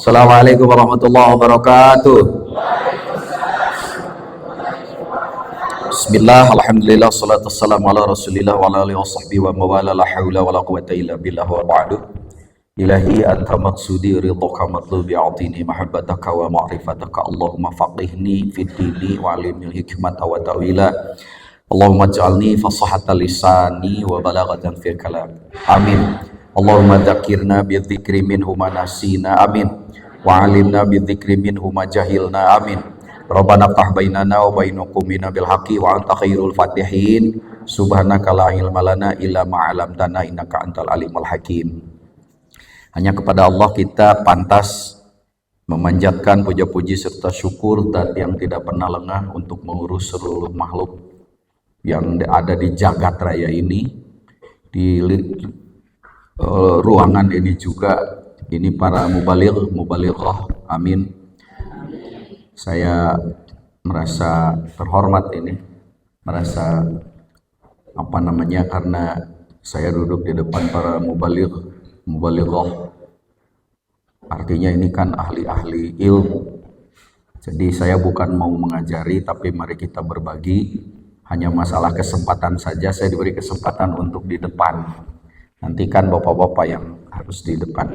Assalamualaikum warahmatullahi wabarakatuh. Bismillah, alhamdulillah, salatu wassalamu ala rasulillah wa ala alihi wa sahbihi wa mawala, la hawla wa la quwata illa billah wa ba'du. Ilahi anta maqsudi ridhaka matlubi a'tini mahabbataka wa ma'rifataka, Allahumma faqihni fid dini wa alimni hikmata wa ta'wila, Allahumma ij'alni fasahata lisani wa balaghatan fil kalam. Amin. Allahumma dzakirna bi dzikri minhu ma nasina, amin. Wa alimna bi dzikri minhu ma jahilna, amin. Rabbana ftah bainana wa baina qaumina bil haqqi wa anta khairul fatihin. Subhanaka la ilma lana illa ma 'allamtana innaka antal alimul hakim. Hanya kepada Allah kita pantas memanjatkan puja-puji serta syukur, dan yang tidak pernah lengah untuk mengurus seluruh makhluk yang ada di jagat raya ini, di ruangan ini juga, ini para mubalighah, amin. Saya merasa terhormat ini, merasa karena saya duduk di depan para mubalighah. Artinya ini kan ahli-ahli ilmu. Jadi saya bukan mau mengajari, tapi mari kita berbagi. Hanya masalah kesempatan saja, saya diberi kesempatan untuk di depan. Nanti kan bapak-bapak yang harus di depan.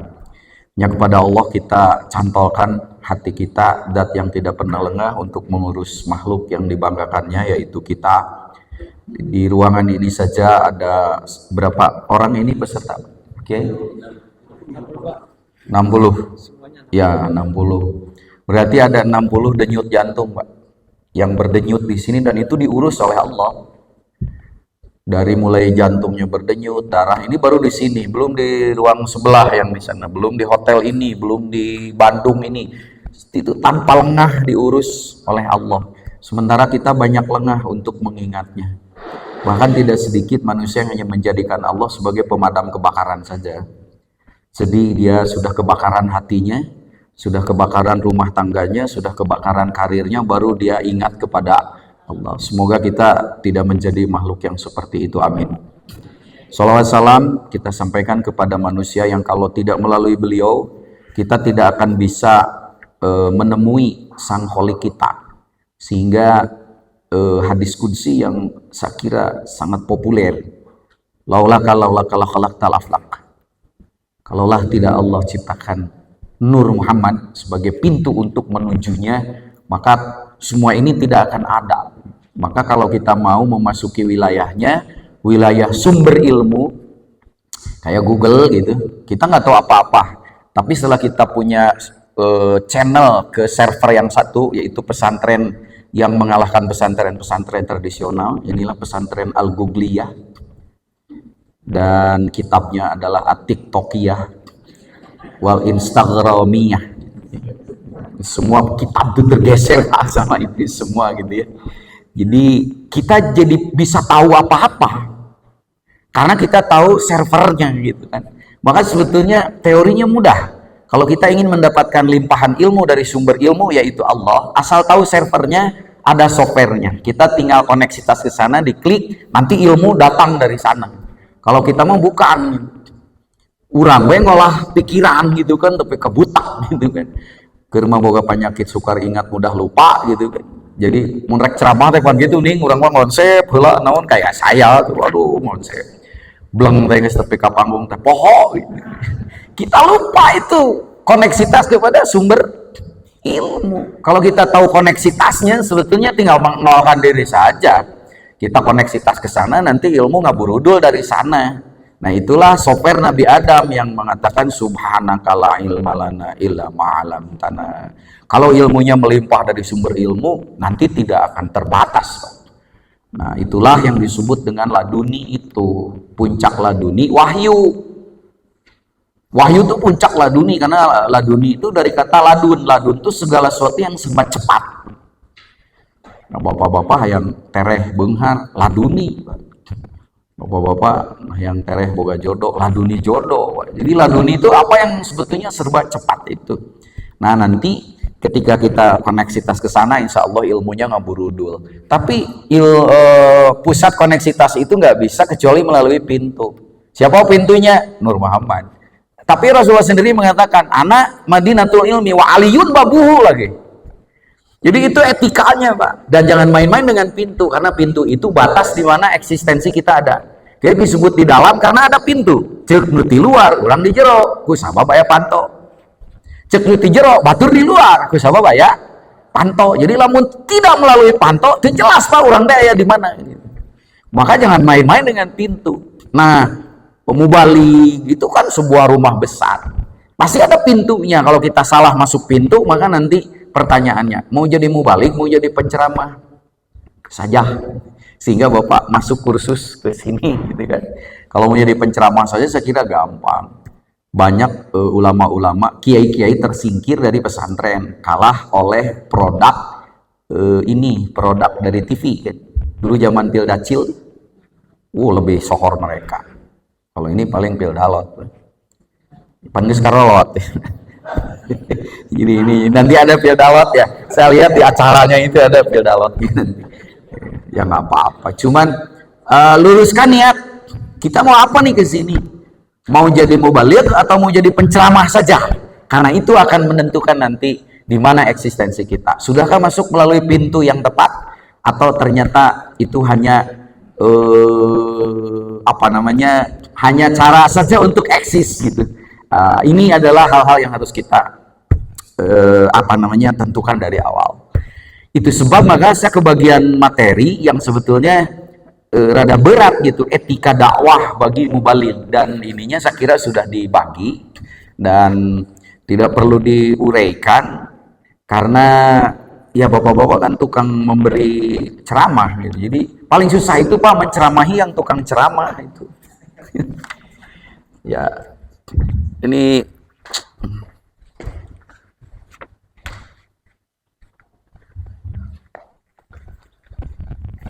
Hanya kepada Allah kita cantolkan hati kita, zat yang tidak pernah lengah untuk mengurus makhluk yang dibanggakannya, yaitu kita. Di ruangan ini saja ada berapa orang ini peserta? Oke. 60. Ya, 60. Berarti ada 60 denyut jantung, Pak, yang berdenyut di sini, dan itu diurus oleh Allah. Dari mulai jantungnya berdenyut, darah ini baru di sini, belum di ruang sebelah yang di sana, belum di hotel ini, belum di Bandung ini. Itu tanpa lengah diurus oleh Allah. Sementara kita banyak lengah untuk mengingatnya. Bahkan tidak sedikit manusia yang hanya menjadikan Allah sebagai pemadam kebakaran saja. Jadi dia sudah kebakaran hatinya, sudah kebakaran rumah tangganya, sudah kebakaran karirnya, baru dia ingat kepada Allah. Semoga kita tidak menjadi makhluk yang seperti itu, amin. Salawat salam kita sampaikan kepada manusia yang kalau tidak melalui beliau, kita tidak akan bisa menemui sang kholik kita. Sehingga hadis qudsi yang saya kira sangat populer, laulaka la khalaqtal aflaq. Kalaulah tidak Allah ciptakan Nur Muhammad sebagai pintu untuk menujunya, maka semua ini tidak akan ada. Maka kalau kita mau memasuki wilayahnya, wilayah sumber ilmu, kayak Google gitu, kita nggak tahu apa-apa. Tapi setelah kita punya channel ke server yang satu, yaitu pesantren yang mengalahkan pesantren-pesantren tradisional, inilah pesantren Al-Googliyah, dan kitabnya adalah At-Tiktokiyah wal Instagramiyah. Semua kitab itu tergeser sama itu semua gitu ya. Jadi kita jadi bisa tahu apa-apa karena kita tahu servernya gitu kan. Maka sebetulnya teorinya mudah. Kalau kita ingin mendapatkan limpahan ilmu dari sumber ilmu yaitu Allah, asal tahu servernya, ada softwarenya. Kita tinggal koneksitas ke sana, diklik, nanti ilmu datang dari sana. Kalau kita mau bukan urang we ngolah pikiran gitu kan, tapi kebutak gitu kan. Keur mah boga penyakit sukar ingat mudah lupa gitu kan. Jadi mun rek ceramah teh kan gitu nih, urang mah konsep heula naon kayak saya tuh, aduh konsep. Bleng teh geus tepi ka panggung teh poho gitu. Kita lupa itu koneksitas kepada sumber ilmu. Kalau kita tahu koneksitasnya, sebetulnya tinggal menolkan diri saja. Kita koneksitas ke sana, nanti ilmu ngaburudul dari sana. Nah itulah software Nabi Adam yang mengatakan subhanaka la ilma lana illa ma 'allamtana. Kalau ilmunya melimpah dari sumber ilmu, nanti tidak akan terbatas. Nah itulah yang disebut dengan laduni itu. Puncak laduni, wahyu. Wahyu itu puncak laduni, karena laduni itu dari kata ladun. Ladun itu segala sesuatu yang serba cepat. Nah, bapak-bapak yang tereh beunghar laduni. Bapak-bapak yang tereh boga jodoh, laduni jodoh. Jadi laduni itu apa yang sebetulnya serba cepat itu. Nah nanti ketika kita koneksitas ke sana, insya Allah ilmunya ngaburudul. Tapi pusat koneksitas itu nggak bisa kecuali melalui pintu. Siapa pintunya? Nur Muhammad. Tapi Rasulullah sendiri mengatakan, anak Madinatul ilmi wa aliyun babuhu lagi. Jadi itu etikanya, Pak. Dan jangan main-main dengan pintu, karena pintu itu batas di mana eksistensi kita ada. Jadi disebut di dalam karena ada pintu. Cek nu di luar, urang di jero, ku sabab aya panto. Cek nu di jero, batur di luar, ku sabab aya panto. Jadi lamun tidak melalui panto, itu jelas Pak urang teh aya di mana. Maka jangan main-main dengan pintu. Nah, pemubalik itu kan sebuah rumah besar. Pasti ada pintunya. Kalau kita salah masuk pintu, maka nanti pertanyaannya, mau jadi mubalik, mau jadi penceramah saja. Sehingga Bapak masuk kursus ke sini gitu kan. Kalau mau jadi penceramah saja saya kira gampang. Banyak ulama-ulama, kiai-kiai tersingkir dari pesantren, kalah oleh produk produk dari TV kan. Dulu zaman Pildacil, lebih sohor mereka. Kalau ini paling Pildalot. Panggil Karolot. Jadi ini nanti ada Pildalot ya. Saya lihat di acaranya itu ada Pildalot nanti. Ya nggak apa-apa, cuman luruskan niat kita mau apa nih ke sini, mau jadi mubaligh atau mau jadi penceramah saja, karena itu akan menentukan nanti di mana eksistensi kita. Sudahkah masuk melalui pintu yang tepat atau ternyata itu hanya hanya cara saja untuk eksis gitu. Ini adalah hal-hal yang harus kita tentukan dari awal. Itu sebab maka saya kebagian materi yang sebetulnya rada berat gitu, etika dakwah bagi mubaligh, dan ininya saya kira sudah dibagi dan tidak perlu diuraikan karena ya bapak-bapak kan tukang memberi ceramah gitu. Jadi paling susah itu Pak menceramahi yang tukang ceramah itu. Ya ini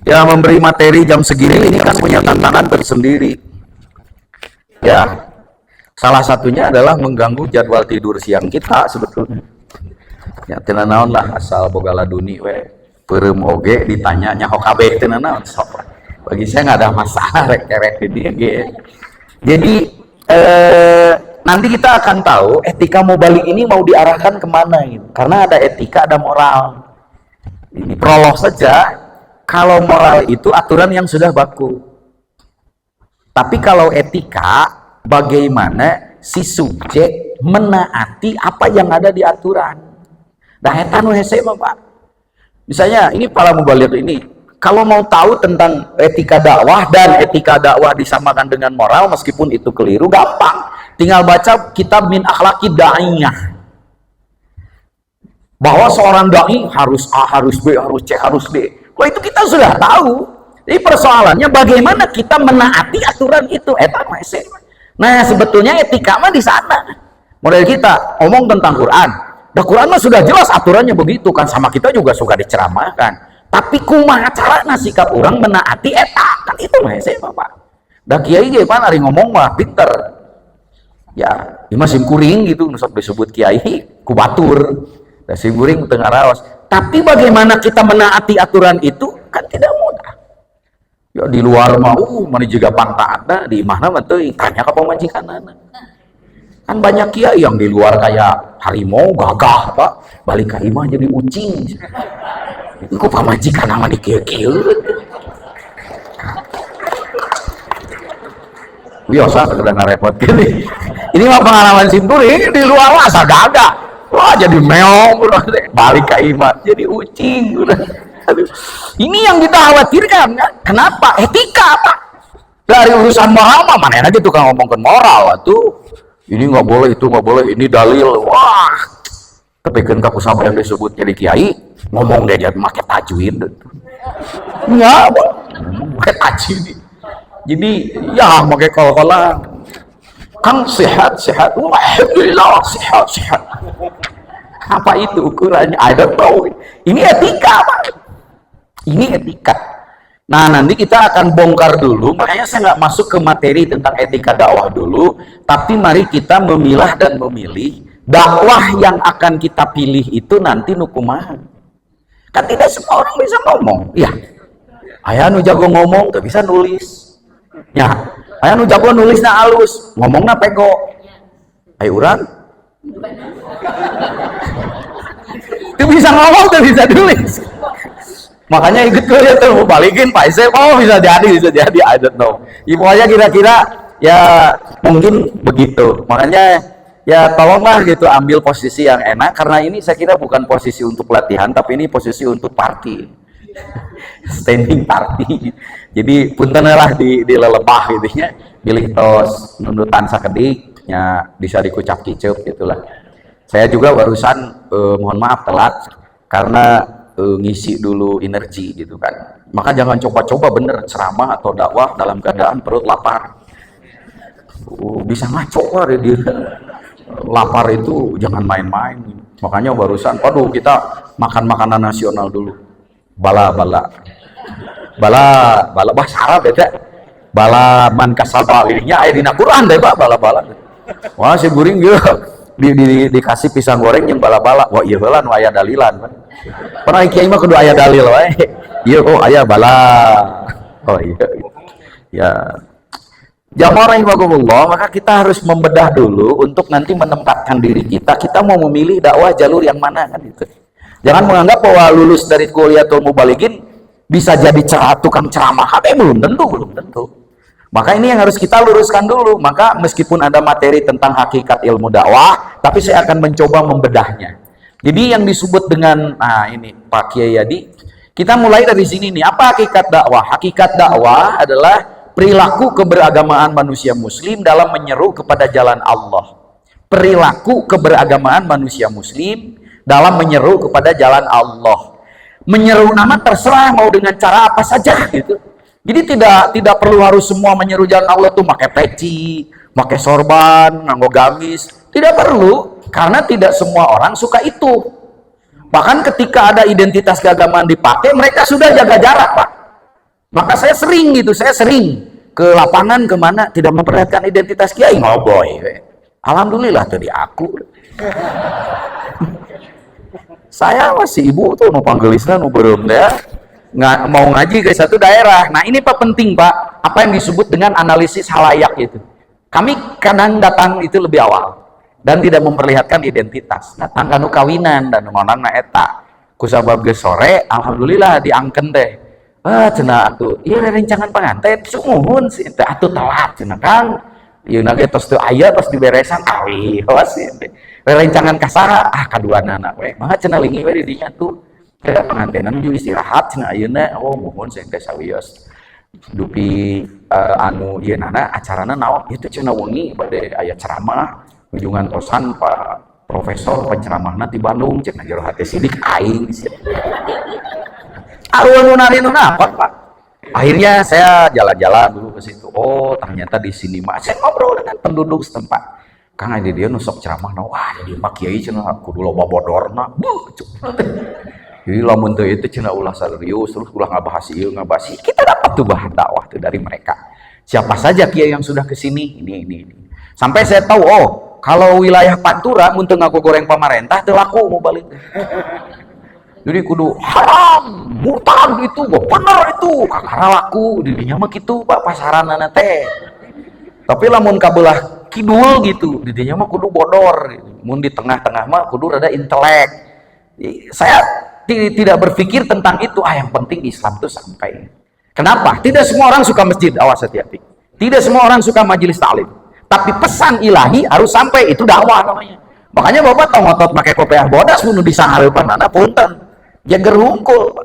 ya memberi materi jam segini ini kan punya tantangan tersendiri. Ya, salah satunya adalah mengganggu jadwal tidur siang kita sebetulnya. Ya, tina naon lah asal boga laduni we peureum oge ditanya nyaho kabeh tina naon sok. Bagi saya nggak ada masalah rek-rek ini ge. Jadi nanti kita akan tahu etika mubalik ini mau diarahkan kemana gitu. Karena ada etika, ada moral. Ini prolog saja. Kalau moral itu aturan yang sudah baku. Tapi kalau etika, bagaimana si subjek menaati apa yang ada di aturan. Nah, eta nu hese mah Pak. Misalnya ini para mubaligh ini, kalau mau tahu tentang etika dakwah dan etika dakwah disamakan dengan moral meskipun itu keliru, gampang. Tinggal baca kitab Min Akhlaqid Da'iyah. Bahwa seorang dai harus A, harus B, harus C, harus D. Wah, itu kita sudah tahu. Jadi persoalannya bagaimana kita menaati aturan itu. Nah, sebetulnya etika mah di sana. Model kita ngomong tentang Quran. Nah, Quran mah sudah jelas aturannya begitu kan, sama kita juga suka diceramahkan. Tapi kumaha carana sikap orang menaati eta kan itu mah Pak. Da kiai ge pan ari ngomong mah pinter. Ya, ieu mah sim kuring gitu sok disebut kiai ku batur. Da sim kuring teu ngaraos. Tapi bagaimana kita menaati aturan itu kan tidak mudah. Ya di luar mah mana juga pangtaatna, di mana mah teuing tanya ka pamajikanana. Kan banyak kiai yang di luar kayak harimau gagah Pak, balik ka imah jadi ucing. Iku pamajikan nama di kieu-kieu. Biasa sudah ngarepot gini. Ini mah pengalaman simpuri di luar masa gagah. Wah jadi meong balik ke iman jadi ucing udah. Ini yang kita khawatirkan kan? Kenapa? Etika Pak. Dari urusan moral mah mana aja tukang ngomongin moral tuh. Ini nggak boleh, itu nggak boleh, ini dalil. Wah. Tapi kan kaku sama yang disebut jadi kiai ngomong dia jadi pakai tajwid. Enggak, pakai tajwid. Jadi ya pakai kol-kolan. Kang sehat, alhamdulillah sehat. Apa itu ukurannya? I don't know. Ini etika Pak. Ini etika. Nah nanti kita akan bongkar dulu. Makanya saya nggak masuk ke materi tentang etika dakwah dulu. Tapi mari kita memilah dan memilih dakwah yang akan kita pilih itu nanti nukumaha. Kan tidak semua orang bisa ngomong. Ya, aya nu jago ngomong, gak bisa nulis. Ya, aya nu jago nulisna halus, ngomongna pego. Ayo urang itu bisa ngomong tuh, bisa tulis. Makanya ikut kuliah tuh, mau balikin Pak Isep, oh bisa jadi, I don't know. Ya, pokoknya kira-kira ya mungkin begitu. Makanya ya tolonglah gitu ambil posisi yang enak, karena ini saya kira bukan posisi untuk latihan, tapi ini posisi untuk party, standing party. Jadi puntenlah di lelebah gitu ya, pilih tos nunutan sakedik, ya bisa dikucap kicep gitulah. Saya juga barusan mohon maaf telat karena ngisi dulu energi gitu kan. Maka jangan coba-coba bener ceramah atau dakwah dalam keadaan perut lapar. Bisa ngaco lah dia. Lapar itu jangan main-main. Makanya barusan, aduh kita makan makanan nasional dulu. Bala bahasa Arab ya. Bala man kasaba ininya aya dina Quran deh Pak, bala. Wah si guring gitu. Dikasih pisang goreng yang bala-bala. Wah iya heula nu aya dalilan kan. Pernah kiai mah kudu aya dalil wae. Iya oh aya bala. Oh iya. Ya. Jamaah rahimakumullah, maka kita harus membedah dulu untuk nanti menempatkan diri kita mau memilih dakwah jalur yang mana kan gitu. Jangan menganggap bahwa lulus dari Kuliatul Mubalighin bisa jadi tukang ceramah. Belum tentu. Maka ini yang harus kita luruskan dulu. Maka meskipun ada materi tentang hakikat ilmu dakwah, tapi saya akan mencoba membedahnya. Jadi yang disebut dengan, nah ini Pak Kiai Yadi, kita mulai dari sini nih. Apa hakikat dakwah? Hakikat dakwah adalah perilaku keberagamaan manusia muslim dalam menyeru kepada jalan Allah. Perilaku keberagamaan manusia muslim dalam menyeru kepada jalan Allah. Menyeru nama terserah mau dengan cara apa saja gitu. Jadi tidak perlu harus semua menyeru jalan Allah tuh pakai peci, pakai sorban, nganggo gamis. Tidak perlu, karena tidak semua orang suka itu. Bahkan ketika ada identitas keagamaan dipakai, mereka sudah jaga jarak, Pak. Maka saya sering ke lapangan kemana tidak memperlihatkan identitas kiai, ngoboy. Alhamdulillah tadi aku. Saya masih ibu tuh nu panggelisna nu beureum teh. Mau ngaji ke satu daerah. Nah ini Pak penting Pak, apa yang disebut dengan analisis halayak itu. Kami kadang datang itu lebih awal dan tidak memperlihatkan identitas. Datang kanu kawinan dan ngomongna eta. Kusabab ge sore, alhamdulillah diangken teh. Cenah atuh, ieu rencangan panganten sumuhun sih teh atuh telat cenah Kang. Ieu na ge tos teu aya tos diberesan awi was teh. Rencangan kasara kaduanana we. Mah cenah lingi we di dinya tuh. Kayak pengantinan juga istirahat cina ayeuna oh mohon saya teh sawios dupi anu ieu nana acarana naon itu cenah wengi bade aya ceramah ujungan tosan Pak Profesor penceramahna di Bandung cenah jero hate sidik aing aruan nari nu apa Pak. Akhirnya saya jalan-jalan dulu ke situ. Oh ternyata di sini mah saya ngobrol dengan penduduk setempat. Kang ade dia nusok ceramah na wah jadi Pak Kiai cenah kudu loba bodorna. Jadi lamun teu itu cenah ulah serius terus ulah ngabahas ieu ngabahas kita dapat tuh bahan dakwah tuh dari mereka. Siapa saja kiai yang sudah ke sini ini. Sampai saya tahu oh kalau wilayah Pantura mun teu ngaku goreng pamarentah teu laku mau balik. Jadi kudu haram, murtad itu, bener itu, kakara laku di dinya mah kitu Pak pasaranana teh. Tapi lamun kabelah kidul gitu, di dinya mah kudu bodor gitu. Mun di tengah-tengah mah kudu rada intelek. Saya tidak berpikir tentang itu. Yang penting Islam itu sampai. Kenapa? Tidak semua orang suka masjid, awas hati-hati. Tidak semua orang suka majelis taklim. Tapi pesan ilahi harus sampai, itu dakwah namanya. Makanya Bapak tau ngotot pakai kopiah bodas bunuh di sangarepan mana punten. Jager hungkul.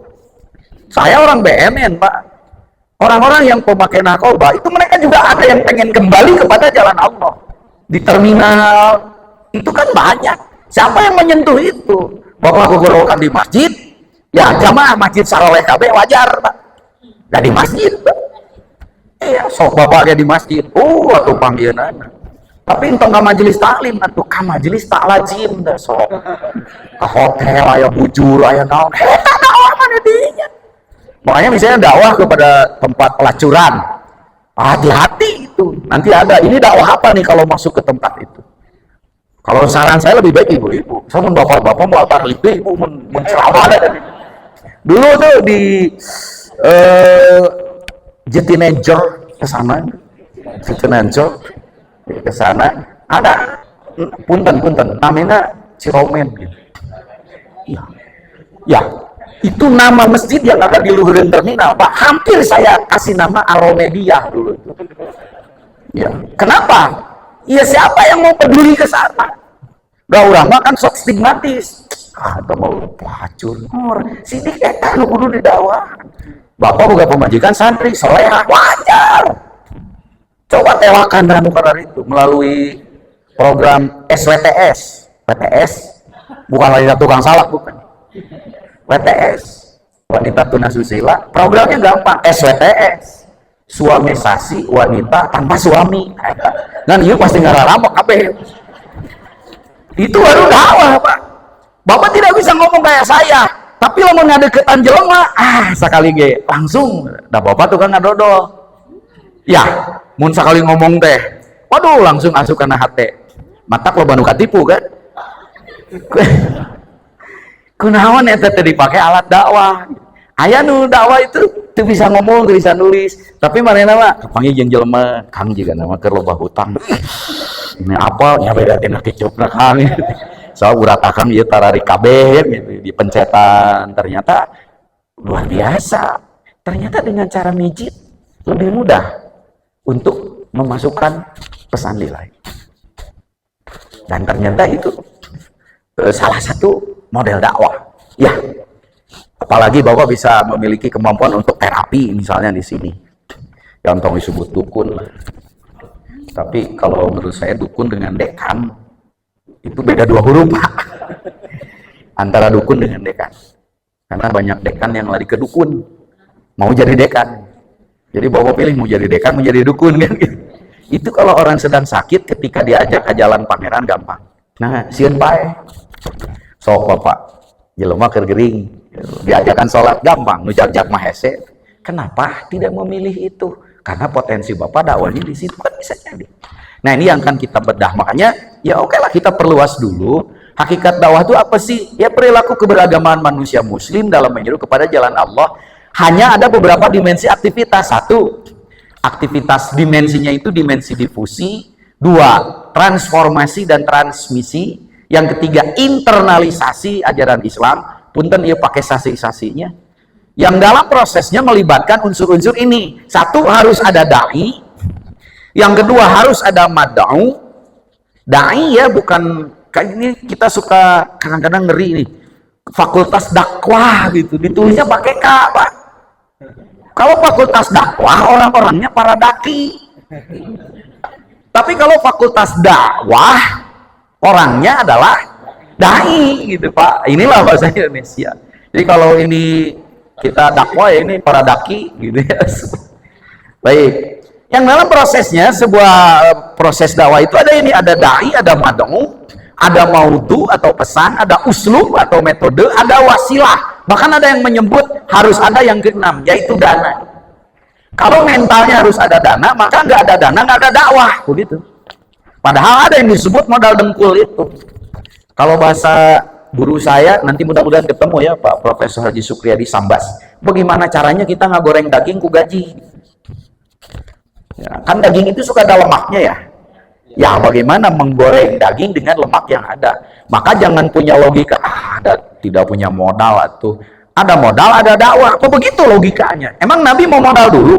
Saya orang BNN, Pak. Orang-orang yang pemakai narkoba itu mereka juga ada yang pengen kembali kepada jalan Allah. Di terminal itu kan banyak. Siapa yang menyentuh itu? Bapak gugurkan di masjid, ya jamaah masjid saroleh KB wajar Pak. Gak di masjid Pak. Iya, sok bapaknya di masjid. Atuh panggilan. Tapi entong ka majelis taklim atuh ka majelis tak lazim dah sok. Ka hotel aya bujur aya naon. Eta dakwah mana dinya. Makanya misalnya dakwah kepada tempat pelacuran. Hati-hati itu. Nanti ada ini dakwah apa nih kalau masuk ke tempat itu. Kalau saran saya lebih baik ibu-ibu. Saya mun bapak-bapak mau altar ibu menceramah dari. Dulu tuh di Jatinangor ke sana. Jatinangor ke sana ada punten namanya Ciromen gitu. Ya, itu nama masjid yang ada di luhureun terminal, Pak. Hampir saya kasih nama Aromedia dulu. Ya, kenapa? Ya siapa yang mau peduli ke sana? Gak urang mah kan sok stigmatis. Atau mau pelacur, sidik eta lu kudu didakwa. Bapak boga pemajikan santri, solehah, wajar. Coba tewakan dan itu melalui program SWTS. WTS bukan wanita tukang salak, bukan. WTS, wanita tunasusila. Programnya gampang, SWTS. Suamisasi wanita tanpa suami. Dan itu pasti ngararampok kabeh. Itu baru dakwah, Pak. Bapak tidak bisa ngomong kayak saya, tapi lamun ngadeukeutan jelema, sakali ge langsung da Bapak tukang ngadodol. Ya, mun sakali ngomong teh, waduh langsung asup kana hate. Matak loba nu katipu kan? Kunaon eta teh dipake alat dakwah. Aya nu dakwah itu teu bisa ngomong, teu bisa nulis, tapi manehna mah panggil jeung jelema, Kang jiga nama keur loba hutang. Ini apa ya beda tina kicupna Kang. So uratakan ieu tarari kabeh gitu, dipencetan, ternyata luar biasa. Ternyata dengan cara mijit lebih mudah untuk memasukkan pesan nilai. Dan ternyata itu salah satu model dakwah. Ya, apalagi Bapak bisa memiliki kemampuan untuk terapi misalnya di sini. Yang tong disebut dukun lah. Tapi kalau menurut saya dukun dengan dekan itu beda dua huruf, Pak. Antara dukun dengan dekan. Karena banyak dekan yang lari ke dukun, mau jadi dekan. Jadi Bapak pilih mau jadi dekan, mau jadi dukun kan. Itu kalau orang sedang sakit ketika diajak ke jalan pameran gampang. Nah, sieun pae. Sok Bapak, jelema keur gering. Diajakan sholat gampang, nu jak-jak mah hese. Kenapa tidak memilih itu? Karena potensi Bapak dakwahnya di situ kan bisa jadi. Nah, ini yang akan kita bedah. Makanya ya oke lah kita perluas dulu. Hakikat dakwah itu apa sih? Ya perilaku keberagaman manusia muslim dalam menyeru kepada jalan Allah. Hanya ada beberapa dimensi aktivitas. Satu, aktivitas dimensinya itu dimensi difusi. Dua, transformasi dan transmisi. Yang ketiga, internalisasi ajaran Islam. Punten ia pakai sasi-sasinya. Yang dalam prosesnya melibatkan unsur-unsur ini. Satu, harus ada dai. Yang kedua, harus ada mad'u. Dai ya bukan, kayak ini kita suka kadang-kadang ngeri nih. Fakultas dakwah gitu, ditulisnya pakai K, Pak. Kalau fakultas dakwah, orang-orangnya para daki. Tapi kalau fakultas dakwah, orangnya adalah dai gitu, Pak. Inilah bahasa Indonesia. Jadi kalau ini kita dakwah ya ini para daki gitu ya. Baik. Yang dalam prosesnya sebuah proses dakwah itu ada ini, ada dai, ada mad'u, ada maudu atau pesan, ada uslub atau metode, ada wasilah. Bahkan ada yang menyebut harus ada yang keenam, yaitu dana. Kalau mentalnya harus ada dana, maka nggak ada dana, nggak ada dakwah, begitu. Padahal ada yang disebut modal dengkul itu. Kalau bahasa guru saya, nanti mudah-mudahan ketemu ya Pak Profesor Haji Sukriyadi Sambas. Bagaimana caranya kita nggak goreng daging ku gaji? Ya, kan daging itu suka ada lemaknya ya. Ya bagaimana menggoreng daging dengan lemak yang ada? Maka jangan punya logika, tidak punya modal atau ada modal ada dakwah. Apa begitu logikanya? Emang Nabi mau modal dulu?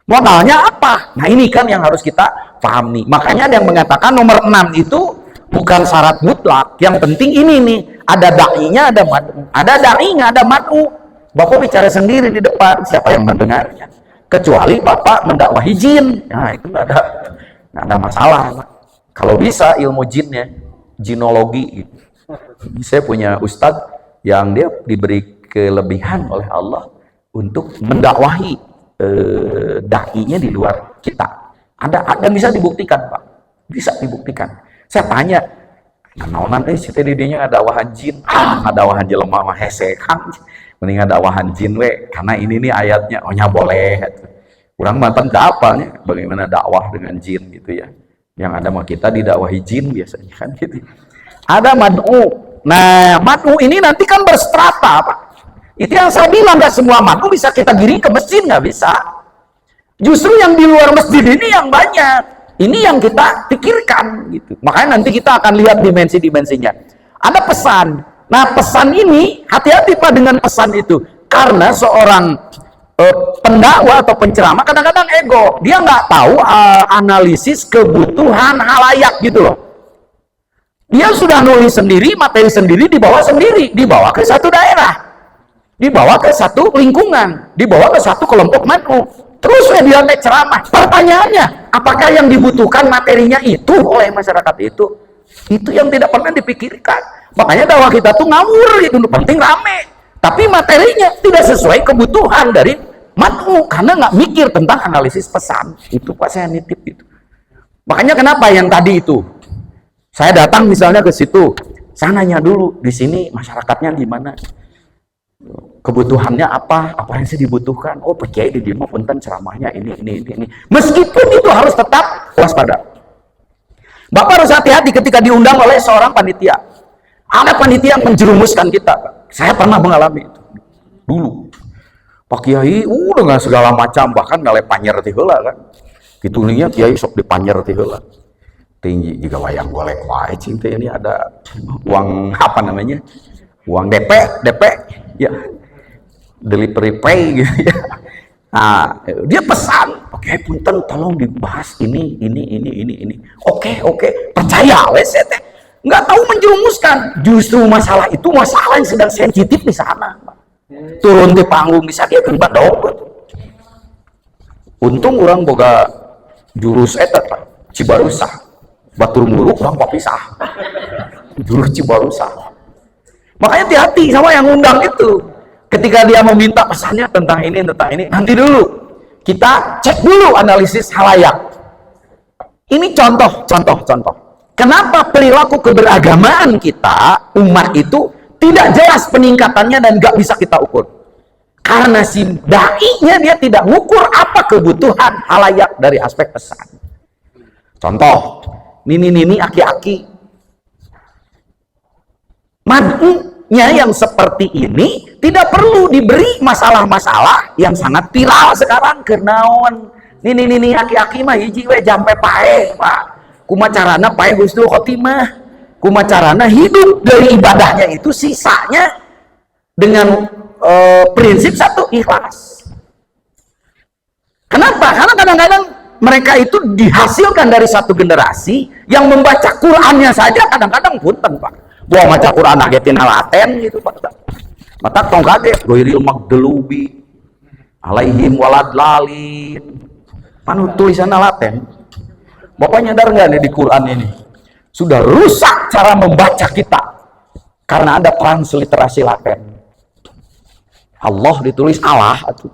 Modalnya apa? Nah ini kan yang harus kita pahami. Makanya ada yang mengatakan nomor 6 itu bukan syarat mutlak. Yang penting ini nih, ada dai-nya, ada mad'u. Ada dai-nya, ada mad'u. Bapak bicara sendiri di depan, siapa yang mendengarnya? Kecuali Bapak mendakwahi jin. Nah, itu nggak ada masalah. Kalau bisa ilmu jinnya, jinologi. Saya punya ustadz yang dia diberi kelebihan oleh Allah untuk mendakwahi dai-nya di luar kita. Ada bisa dibuktikan, Pak. Bisa dibuktikan. Saya tanya, naonan si TDD-nya ada dawahan jin. Ada dawahan jelema mah hese kan. Mending ada dawahan jin we, karena ini nih ayatnya, ohnya boleh. Kurang mantan ke apalnya, bagaimana dakwah dengan jin gitu ya. Yang ada mah kita didakwahi jin biasanya kan gitu. Ada mad'u. Nah, mad'u ini nanti kan berstrata, Pak. Itu yang saya bilang, nggak semua mad'u bisa kita giring ke masjid, nggak bisa. Justru yang di luar masjid ini yang banyak. Ini yang kita pikirkan gitu. Makanya nanti kita akan lihat dimensi-dimensinya. Ada pesan. Nah, pesan ini hati-hati Pak dengan pesan itu. Karena seorang pendakwa atau penceramah kadang-kadang ego. Dia nggak tahu analisis kebutuhan halayak gitu loh. Dia sudah nulis sendiri, materi sendiri, dibawa ke satu daerah, dibawa ke satu lingkungan, dibawa ke satu kelompok manu. Terus dia ceramah. Pertanyaannya, apakah yang dibutuhkan materinya itu oleh masyarakat itu? Itu yang tidak pernah dipikirkan. Makanya dakwah kita tuh ngawur gitu, penting rame. Tapi materinya tidak sesuai kebutuhan dari manu, karena nggak mikir tentang analisis pesan. Itu Pak, saya nitip itu. Makanya kenapa yang tadi itu, saya datang misalnya ke situ, saya nanya dulu, di sini masyarakatnya gimana? Kebutuhannya apa yang sih dibutuhkan? Oh, Pak Kiai di Dimo punten ceramahnya ini. Meskipun itu harus tetap waspada. Bapak harus hati-hati ketika diundang oleh seorang panitia. Ada panitia yang menjerumuskan kita. Saya pernah mengalami itu dulu. Pak Kiai dengan segala macam, bahkan ngale panyer ti heula kan. Kitu nya Kiai sok dipanyer ti heula. Tinggi juga wayang golek wae cing teh, ini ada uang apa namanya? Uang DP ya. Delivery pay gitu ya. Nah, dia pesan, "Oke, punten tolong dibahas ini. Oke, percaya wes teh. Nggak tahu menjerumuskan. Justru masalah itu masalah yang sedang sensitif di sana. Turun di panggung bisa dia kena dompet. Untung orang boga jurus eta Cibarusah. Batur muruk orang papisah. Jurus Cibarusah. Makanya hati-hati sama yang undang itu. Ketika dia meminta pesannya tentang ini, nanti dulu kita cek dulu analisis halayak. Ini contoh. Kenapa perilaku keberagamaan kita, umat itu tidak jelas peningkatannya dan nggak bisa kita ukur? Karena si dai-nya dia tidak mengukur apa kebutuhan halayak dari aspek pesan. Contoh, nini aki-aki. Mad'unya yang seperti ini tidak perlu diberi masalah-masalah yang sangat viral sekarang. Kenaon nini aki-aki mah hiji we jampe pae Pak, kumacarana pae husnul khotimah, kumacarana hidup dari ibadahnya itu sisanya dengan prinsip satu, ikhlas. Kenapa? Karena kadang-kadang mereka itu dihasilkan dari satu generasi yang membaca Qur'annya saja kadang-kadang punten Pak, buah maca Qur'an agetin alaten gitu Pak. Mata tong kaget goiril magdelubi alaihim walad lalin. Manu tulisan alaten. Bapak nyadar nggak nih di Quran ini sudah rusak cara membaca kita karena ada transliterasi laten. Allah ditulis Allah atuh.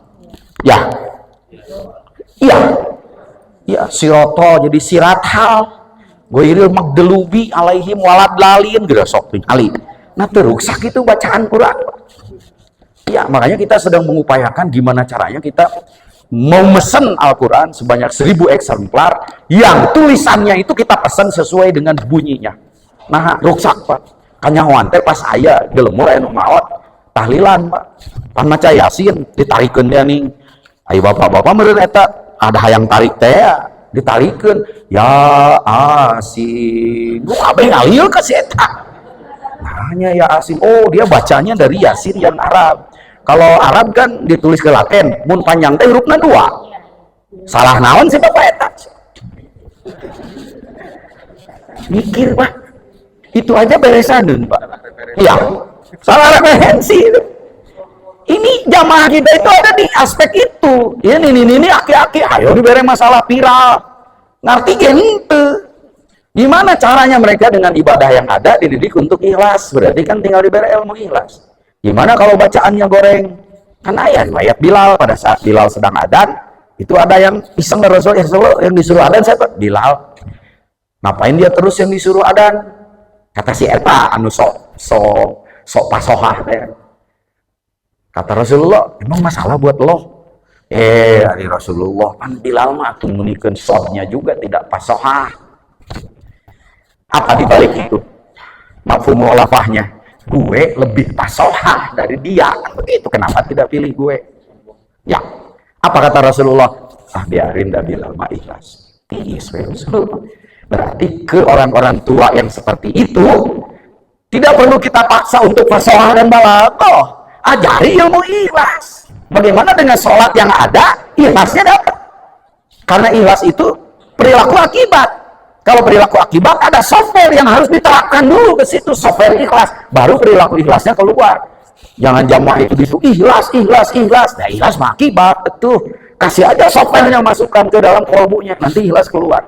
Ya siroto jadi sirathal. Goiril magdelubi alaihim walad lalin gitu sok ali. Nah teruksak itu bacaan Quran. Ya makanya kita sedang mengupayakan gimana caranya kita mau mesen Al-Quran sebanyak 1000 eksemplar yang tulisannya itu kita pesan sesuai dengan bunyinya. Nah ruksak Pak, kanyahoan teh pas aya gelemur anu maot tahlilan Pak, pan maca Yasin ditarikeun dia nih. Ayo bapak-bapak meureun eta ada hayang tarik teh ditarikeun ya Asin. Gua kabeh ngalil ka si eta. Nanya ya Asin, oh dia bacanya dari Yasin yang Arab. Kalau Arab kan ditulis ke Latin, mun panjang teh hurufna 2. Salah naon sih Bapak eta? Mikir Pak. Itu aja beresadeun Pak. Iya. Salah referensi itu. Ini jamaah kita itu ada di aspek itu. Ya ini aki-aki ayo dibere masalah viral. Ngerti gen henteu. Gimana caranya mereka dengan ibadah yang ada dididik untuk ikhlas? Berarti kan tinggal diberi ilmu ikhlas. Gimana kalau bacaannya goreng? Kan ayat Bilal pada saat Bilal sedang adzan, itu ada yang iseng Rasul yang disuruh adzan siapa? Bilal. Ngapain dia terus yang disuruh adzan? Kata si eta anu sok pasohah teh. Kata Rasulullah, emang masalah buat lo? Dari Rasulullah kan Bilal mah tunjukkan shotnya juga tidak pasohah. Apa dibalik itu? Mafhum lafahnya. Gue lebih pasohah dari dia, begitu. Kenapa tidak pilih gue? Ya, apa kata Rasulullah? Biarin dah Bilal mah ikhlas. Berarti ke orang-orang tua yang seperti itu tidak perlu kita paksa untuk fasohah dan balaghah. Ajari ilmu ikhlas. Bagaimana dengan sholat yang ada, ikhlasnya dapat. Karena ikhlas itu perilaku akibat. Kalau perilaku akibat ada software yang harus diterapkan dulu ke situ, software ikhlas, baru perilaku ikhlasnya keluar. Jangan jamaah itu ikhlas. Nah, ikhlas mah akibat, betul. Kasih aja softwarenya, masukkan ke dalam kolbunya, nanti ikhlas keluar.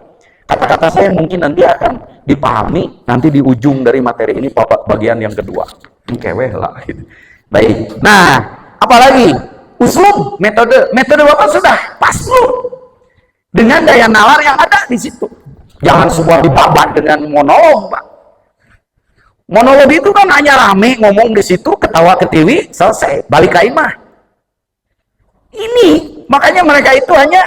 Kata-kata saya mungkin nanti akan dipahami nanti di ujung dari materi ini bagian yang kedua. Keweh lah gitu. Baik. Nah, apalagi uslub, metode Bapak sudah pas belum? Dengan daya nalar yang ada di situ. Jangan semua dibabat dengan monolog, Pak. Monolog itu kan hanya rame ngomong di situ, ketawa ketiwi, selesai, balik ke imah. Ini makanya mereka itu hanya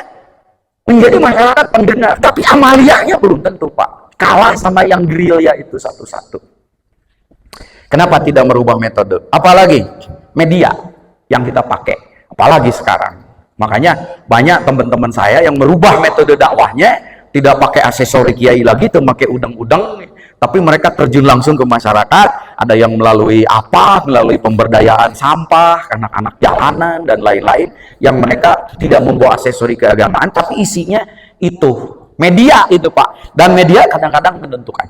menjadi masyarakat pendengar, tapi amaliyahnya belum tentu, Pak. Kalah sama yang gerilya itu satu-satu. Kenapa tidak merubah metode? Apalagi media yang kita pakai, apalagi sekarang. Makanya banyak teman-teman saya yang merubah metode dakwahnya, tidak pakai aksesori kiai lagi, tidak pakai udang-udang, tapi mereka terjun langsung ke masyarakat. Ada yang melalui melalui pemberdayaan sampah, anak-anak jalanan dan lain-lain, yang mereka tidak membawa aksesori keagamaan, tapi isinya itu media itu, Pak. Dan media kadang-kadang menentukan.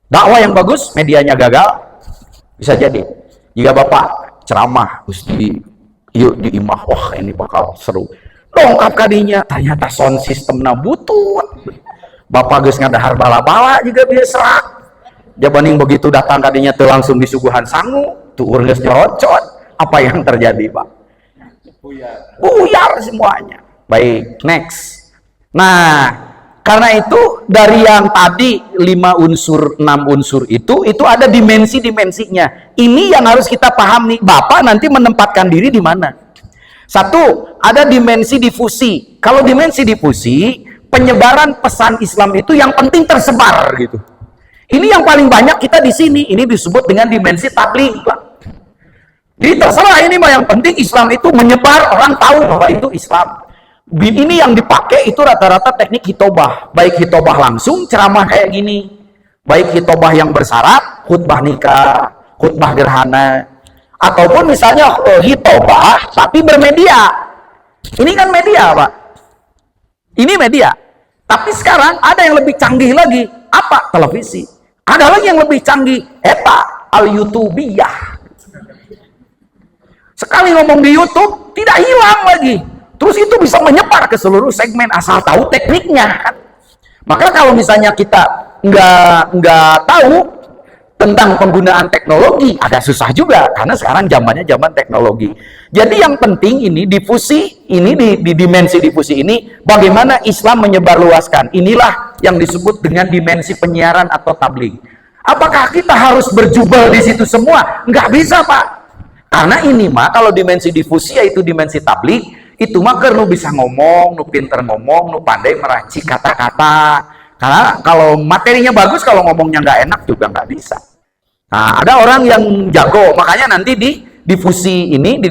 Dakwah yang bagus, medianya gagal, bisa jadi. Jika Bapak ceramah, yuk di imah, wah ini bakal seru. Dongkap kadinya, ternyata sound sistemnya butut. Bapak geus ngadahar bala-bala juga biasa. Jabaning begitu datang kadinya tuh langsung disuguhan sangu, tuh urang geus nyerocot. Apa yang terjadi, Pak? Buyar semuanya. Baik, next. Nah, karena itu dari yang tadi 5 unsur, 6 unsur itu ada dimensi-dimensinya. Ini yang harus kita paham nih. Bapak nanti menempatkan diri di mana? Satu, ada dimensi difusi. Kalau dimensi difusi, penyebaran pesan Islam itu yang penting tersebar gitu. Ini yang paling banyak kita di sini. Ini disebut dengan dimensi tabligh, Pak. Jadi terserah ini mah, yang penting Islam itu menyebar, orang tahu bahwa itu Islam. Ini yang dipakai itu rata-rata teknik hitobah. Baik hitobah langsung, ceramah kayak gini. Baik hitobah yang bersyarat, khutbah nikah, khutbah gerhana. Ataupun misalnya hitobah tapi bermedia. Ini kan media, Pak. Ini media. Tapi sekarang ada yang lebih canggih lagi. Apa? Televisi. Ada lagi yang lebih canggih. Eta al-YouTubiyah. Sekali ngomong di YouTube, tidak hilang lagi. Terus itu bisa menyebar ke seluruh segmen asal tahu tekniknya. Maka kalau misalnya kita nggak tahu tentang penggunaan teknologi, agak susah juga karena sekarang zamannya zaman teknologi. Jadi yang penting ini difusi, ini di dimensi difusi ini bagaimana Islam menyebarluaskan. Inilah yang disebut dengan dimensi penyiaran atau tabligh. Apakah kita harus berjubel di situ semua? Nggak bisa, Pak. Karena ini mah kalau dimensi difusi yaitu dimensi tabligh, itu mah nu bisa ngomong, nu pinter ngomong, nu pandai meracik kata-kata. Karena kalau materinya bagus, kalau ngomongnya nggak enak juga nggak bisa. Nah, ada orang yang jago, makanya nanti di difusi ini, di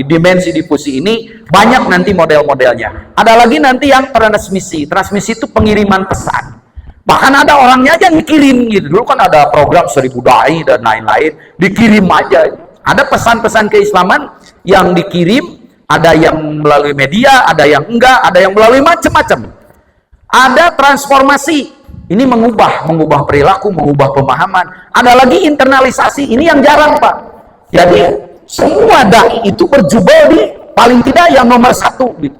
dimensi difusi ini banyak nanti model-modelnya. Ada lagi nanti yang transmisi. Transmisi itu pengiriman pesan. Bahkan ada orangnya aja ngikirim gitu. Dulu kan ada program 1000 dai dan lain-lain, dikirim aja. Ada pesan-pesan keislaman yang dikirim, ada yang melalui media, ada yang enggak, ada yang melalui macam-macam. Ada transformasi. Ini mengubah perilaku, mengubah pemahaman. Ada lagi internalisasi. Ini yang jarang, Pak. Jadi semua dai itu berjubel di paling tidak yang nomor 1 gitu.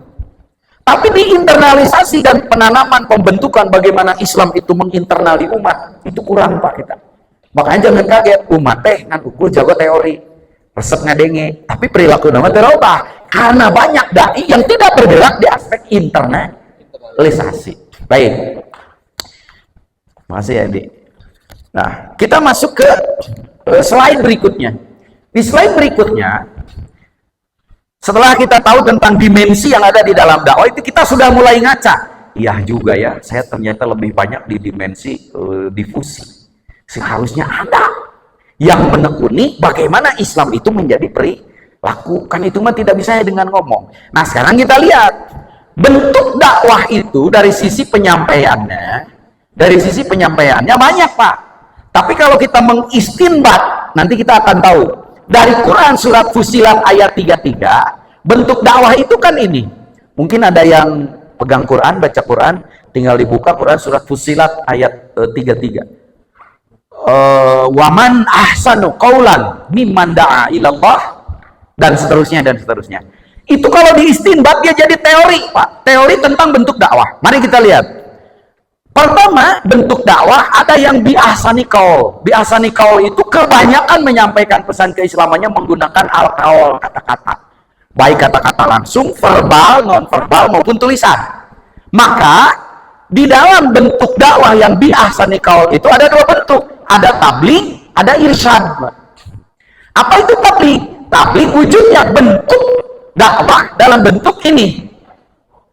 Tapi di internalisasi dan penanaman pembentukan bagaimana Islam itu menginternali umat, itu kurang, Pak, kita. Makanya jangan kaget, umat teh ngan ukur jago teori, resep ngadenge, tapi perilaku nama terubah karena banyak dai yang tidak bergerak di aspek internalisasi. Baik. Makasih ya, Dik. Nah, kita masuk ke slide berikutnya. Di slide berikutnya, setelah kita tahu tentang dimensi yang ada di dalam dakwah, itu kita sudah mulai ngaca. Iya juga ya, saya ternyata lebih banyak di dimensi difusi. Seharusnya ada yang menekuni bagaimana Islam itu menjadi perilaku. Kan itu mah tidak bisa dengan ngomong. Nah, sekarang kita lihat. bentuk dakwah itu dari sisi penyampaiannya banyak, Pak. Tapi kalau kita mengistinbat, nanti kita akan tahu dari Quran surat Fussilat ayat 33, bentuk dakwah itu kan ini. Mungkin ada yang pegang Quran, baca Quran, tinggal dibuka Quran surat Fussilat ayat 33. Waman ahsanu qaulan mimman da'a ilallah, dan seterusnya dan seterusnya. Itu kalau diistinbat dia jadi teori, Pak. Teori tentang bentuk dakwah. Mari kita lihat. Pertama, bentuk dakwah ada yang bi'ahsani qaul. Bi'ahsani qaul itu kebanyakan menyampaikan pesan keislamannya menggunakan al-qaul, kata-kata. Baik kata-kata langsung, verbal, non-verbal maupun tulisan. Maka di dalam bentuk dakwah yang bi'ahsani qaul itu ada dua bentuk. Ada tabligh, ada irsyad. Apa itu tabligh? Tabligh wujudnya bentuk dakwah dalam bentuk ini.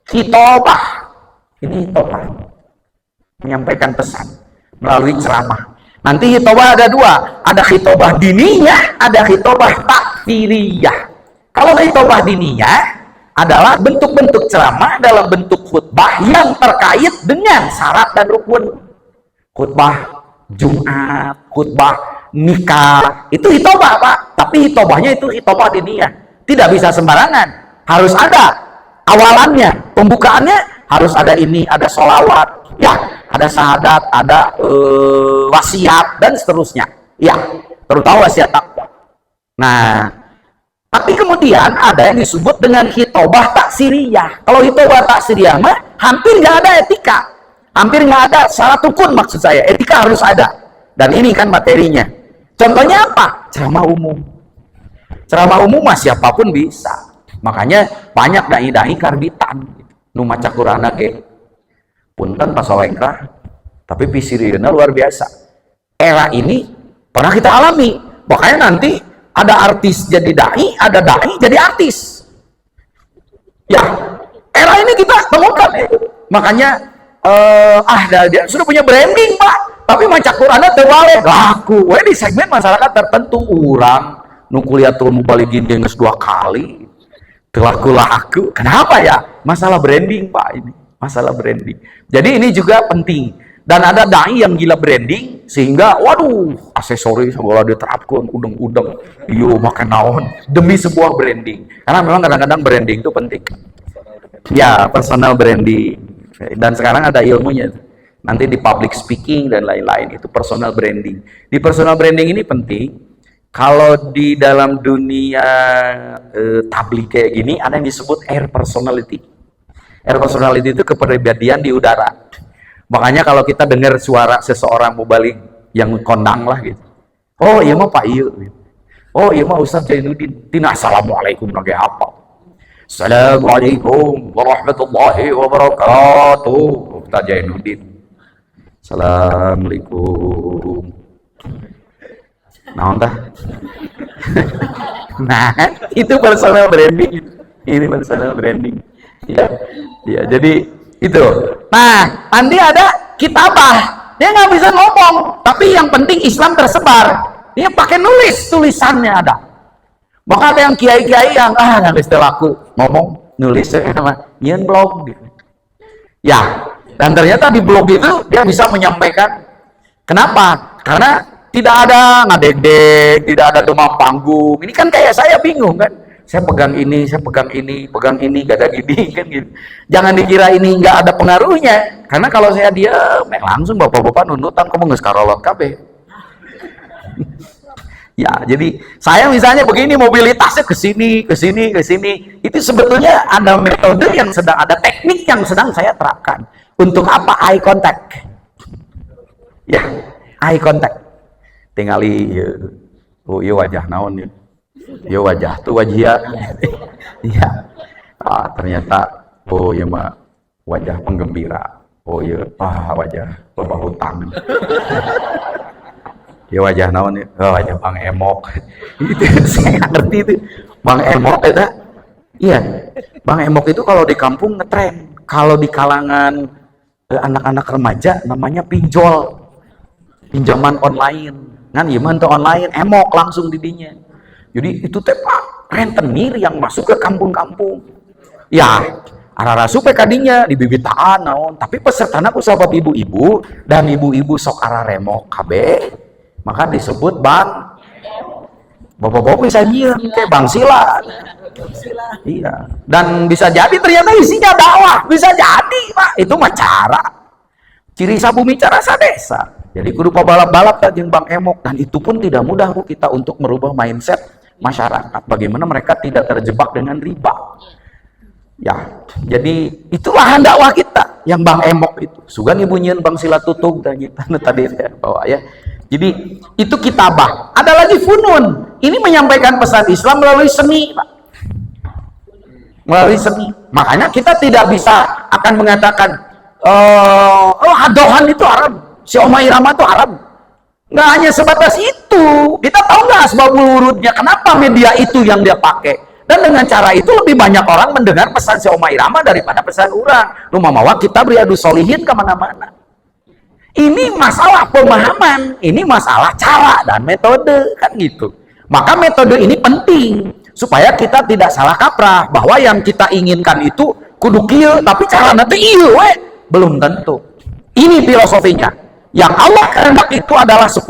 Khitobah. Ini khitobah. Menyampaikan pesan melalui ceramah. Nanti khitobah ada dua, ada khitobah diniyah, ada khitobah takfiriyah. Kalau khitobah diniyah adalah bentuk-bentuk ceramah dalam bentuk khutbah yang terkait dengan syarat dan rukun. Khutbah Jumat, khutbah nikah, itu khitobah, Pak. Tapi khitobahnya itu khitobah diniyah, tidak bisa sembarangan, harus ada awalannya, pembukaannya harus ada ini, ada sholawat, ya, ada syahadat, ada wasiat dan seterusnya, ya, terutama wasiat takwa. Nah, tapi kemudian ada yang disebut dengan khitobah taksiriyah. Kalau khitobah taksiriyah mah hampir nggak ada etika, hampir nggak ada syarat rukun, maksud saya etika harus ada, dan ini kan materinya. Contohnya apa? Ceramah umum. Ceramah umum mah siapapun bisa. Makanya banyak dai-dai karbitan nu maca Quran ge punten pasalengkah, tapi pisirieuna luar biasa. Era ini pernah kita alami. Makanya nanti ada artis jadi dai, ada dai jadi artis. Ya, era ini kita temukan. Makanya dia sudah punya branding, Pak. Tapi maca Qurannya terwale laku. Wah, di segmen masyarakat tertentu orang nu kuliatul mubaligin geus 2 kali. Laku-laku. Kenapa ya? Masalah branding, Pak, ini. Masalah branding. Jadi ini juga penting. Dan ada dai yang gila branding sehingga waduh, aksesoris segala diterapkan udeng-udeng. Iyo makan naon demi sebuah branding. Karena memang kadang-kadang branding itu penting. Ya, personal branding. Dan sekarang ada ilmunya. Nanti di public speaking dan lain-lain itu personal branding. Di personal branding ini penting. Kalau di dalam dunia tabligh kayak gini ada yang disebut air personality. Air personality itu kepribadian di udara. Makanya kalau kita dengar suara seseorang mubaligh yang kondang lah gitu. Oh iya mah Pak Ieu. Oh iya mah Ustaz Zainuddin. Tina assalamualaikum lagi apa? Assalamualaikum warahmatullahi wabarakatuh. Ustaz Zainuddin. Assalamualaikum. Nah, nah, itu personal branding. Ini personal branding. Ya, ya. Jadi itu. Nah, nanti ada kitabah. Dia nggak bisa ngomong, tapi yang penting Islam tersebar. Dia pakai nulis, tulisannya ada. Maka ada yang kiai-kiai yang nulis laku ngomong, nulis sama nyen blog. Ya, dan ternyata di blog itu dia bisa menyampaikan. Kenapa? Karena tidak ada ngadeg-deg, tidak ada demam panggung. Ini kan kayak saya bingung kan. Saya pegang ini, gak ada gini kan gitu. Jangan dikira ini nggak ada pengaruhnya. Karena kalau saya diam, langsung bapak-bapak nunutan kamu nggak sekarolot kabeh. Ya, jadi saya misalnya begini mobilitasnya ke sini. Itu sebetulnya ada metode yang sedang, ada teknik yang sedang saya terapkan. Untuk apa? Eye contact. Ya, eye contact. Tingali oh iya wajah naon ya. Ya wajah tuh wajah. Iya. Ternyata oh iya mah wajah penggembira. Oh iya, wajah loba hutang. Ya wajah naon ya? Oh, wajah Bang Emok. Itu saya ngerti itu. Bang Emok itu. Iya. Bang Emok itu kalau di kampung ngetren. Kalau di kalangan anak-anak remaja namanya pinjol. Pinjaman online. Kan iman tuh online emok langsung didinya. Jadi itu teh Pak rentenir yang masuk ke kampung-kampung. Ya, arara supe kadinya di bibitaan naon, tapi pesertana ku sabab ibu-ibu dan ibu-ibu sok araremo kabeh, maka disebut bang. Bapak-bapak bisa nyieun kayak bang sila. Iya. Dan bisa jadi ternyata isinya dakwah, bisa jadi Pak. Itu mah cara. Ciri sabumi cara sadesa. Jadi kudu pabalap-balap jeung Bang Emok, dan itu pun tidak mudah Bu kita untuk merubah mindset masyarakat. Bagaimana mereka tidak terjebak dengan riba. Ya, jadi itulah dakwah kita yang Bang Emok itu. Sugan ibu nyeun Bang Sila Tutug tadi saya bawa ya. Jadi itu kitabah. Ada lagi funun. Ini menyampaikan pesan Islam melalui seni, Pak. Melalui seni. Makanya kita tidak bisa akan mengatakan adohan itu haram, si Oma Irama itu haram. Nggak hanya sebatas itu. Kita tahu nggak asbab wurudnya, kenapa media itu yang dia pakai. Dan dengan cara itu lebih banyak orang mendengar pesan si Oma Irama daripada pesan orang. Lu mawa kita Riyadus Shalihin kemana-mana. Ini masalah pemahaman, ini masalah cara dan metode, kan gitu. Maka metode ini penting supaya kita tidak salah kaprah bahwa yang kita inginkan itu kudu kieu, tapi cara nanti ieu we belum tentu. Ini filosofinya. Yang Allah kehendak itu adalah 10.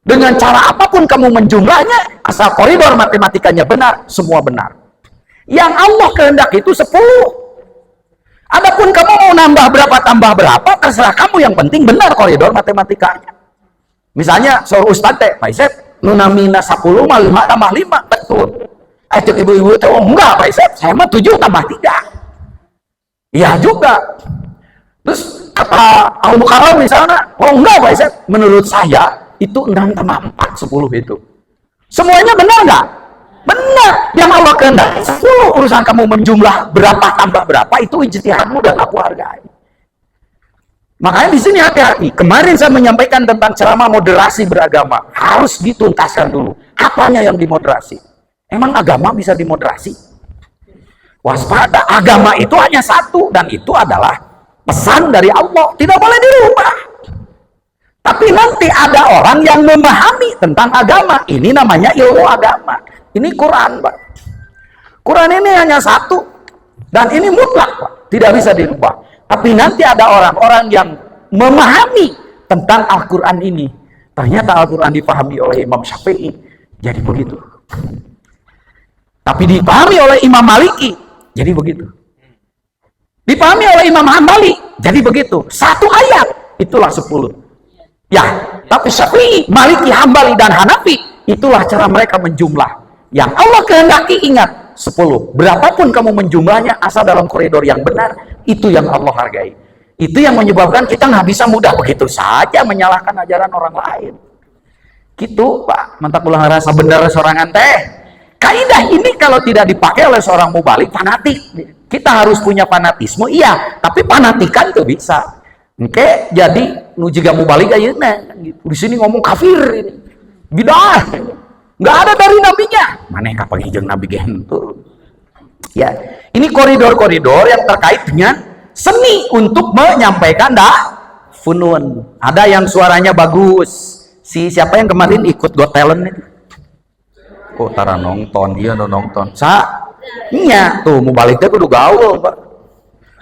Dengan cara apapun kamu menjumlahnya, asal koridor matematikanya benar, semua benar. Yang Allah kehendak itu 10. Adapun kamu mau nambah berapa tambah berapa, terserah kamu, yang penting benar koridor matematikanya. Misalnya seorang ustadz teh, Pak Isep, nunamina 10 mah 5 tambah 5, betul. Cek ibu-ibu teh, oh enggak Pak Isep, saya mah 7 tambah 3. Iya juga. Terus kata Al-Mukarram misalnya, oh enggak Pak Isep, menurut saya itu 6 tambah 4, 10 itu. Semuanya benar enggak? Benar. Yang Allah kehendaki 10. Urusan kamu menjumlah berapa tambah berapa itu ijtihadmu dan aku hargai. Makanya di sini hati-hati. Kemarin saya menyampaikan tentang ceramah moderasi beragama. Harus dituntaskan dulu. Apanya yang dimoderasi? Emang agama bisa dimoderasi? Waspada. Agama itu hanya satu, dan itu adalah pesan dari Allah. Tidak boleh dirubah. Tapi nanti ada orang yang memahami tentang agama. Ini namanya ilmu agama. Ini Quran, Pak. Quran ini hanya satu, dan ini mutlak, Pak. Tidak bisa dirubah. Tapi nanti ada orang-orang yang memahami tentang Al-Quran ini. Ternyata Al-Quran dipahami oleh Imam Syafi'i. Jadi begitu. Tapi dipahami oleh Imam Maliki. Jadi begitu. Dipahami oleh Imam Hambali. Jadi begitu. Satu ayat, itulah 10. Ya, tapi Syafi'i, Maliki, Hambali, dan Hanafi, itulah cara mereka menjumlah. Yang Allah kehendaki, ingat, 10. Berapapun kamu menjumlahnya, asal dalam koridor yang benar, itu yang Allah hargai. Itu yang menyebabkan kita nggak bisa mudah begitu saja menyalahkan ajaran orang lain. Gitu, Pak. Mantap ulang rasa benar sorangan teh. Kaidah ini kalau tidak dipakai oleh seorang mubalik, fanatik. Kita harus punya fanatisme, iya. Tapi fanatikan tuh bisa. Oke, jadi nujiga mubalik ayeuna gitu. Di sini ngomong kafir ini. Bidah. Nggak ada dari nabinya. Mana yang kapangijeng nabi gitu. Ya, ini koridor-koridor yang terkait dengan seni untuk menyampaikan funun. Ada yang suaranya bagus. Si siapa yang kemarin ikut Got Talent itu? Oh, tara nonton, iya nonton. Iya, tuh mau balik teh kudu gaul, Pak.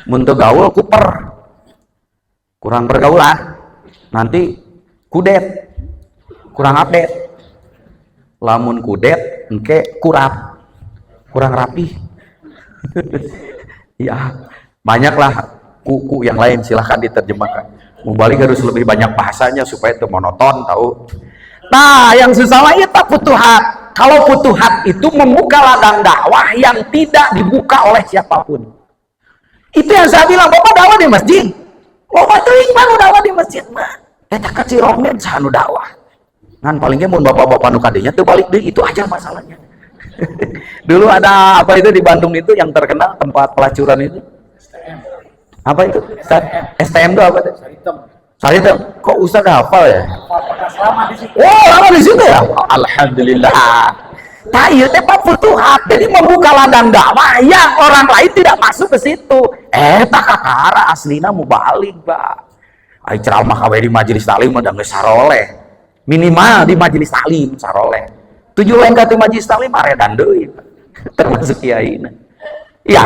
Mun teu gaul kuper. Kurang pergaulan. Nanti kudet. Kurang update. Lamun kudet engke kurang rapi. Ya, banyaklah kuku yang lain, silahkan diterjemahkan. Mubalik harus lebih banyak bahasanya supaya itu monoton, tahu. Nah, yang susah lagi tak futuhat. Kalau futuhat itu membuka ladang dakwah yang tidak dibuka oleh siapapun. Itu yang saya bilang, Bapak dakwah di masjid. Bapak teuing mah dakwah di masjid mah. Eta ka Cirongen sanu dakwah. Ngan palingnya mun bapak-bapak nu kadinya teu balik deui, itu aja masalahnya. Dulu ada apa itu di Bandung itu yang terkenal tempat pelacuran itu? Apa itu? STM itu apa itu? Saritem. Kok Ustaz hafal ya? Oh, lama di situ ya? Alhamdulillah. Nah, iya teh Pak Futuhat. Jadi membuka ladang dakwah yang orang lain tidak masuk ke situ. Tak kakara aslina mau balik, Pak. Ai ceramah kawe di majelis taklim udah geus saroleh. Minimal di majelis taklim saroleh. 7 lengkap di majelis taklim aredan deui, termasuk kiai. Ya,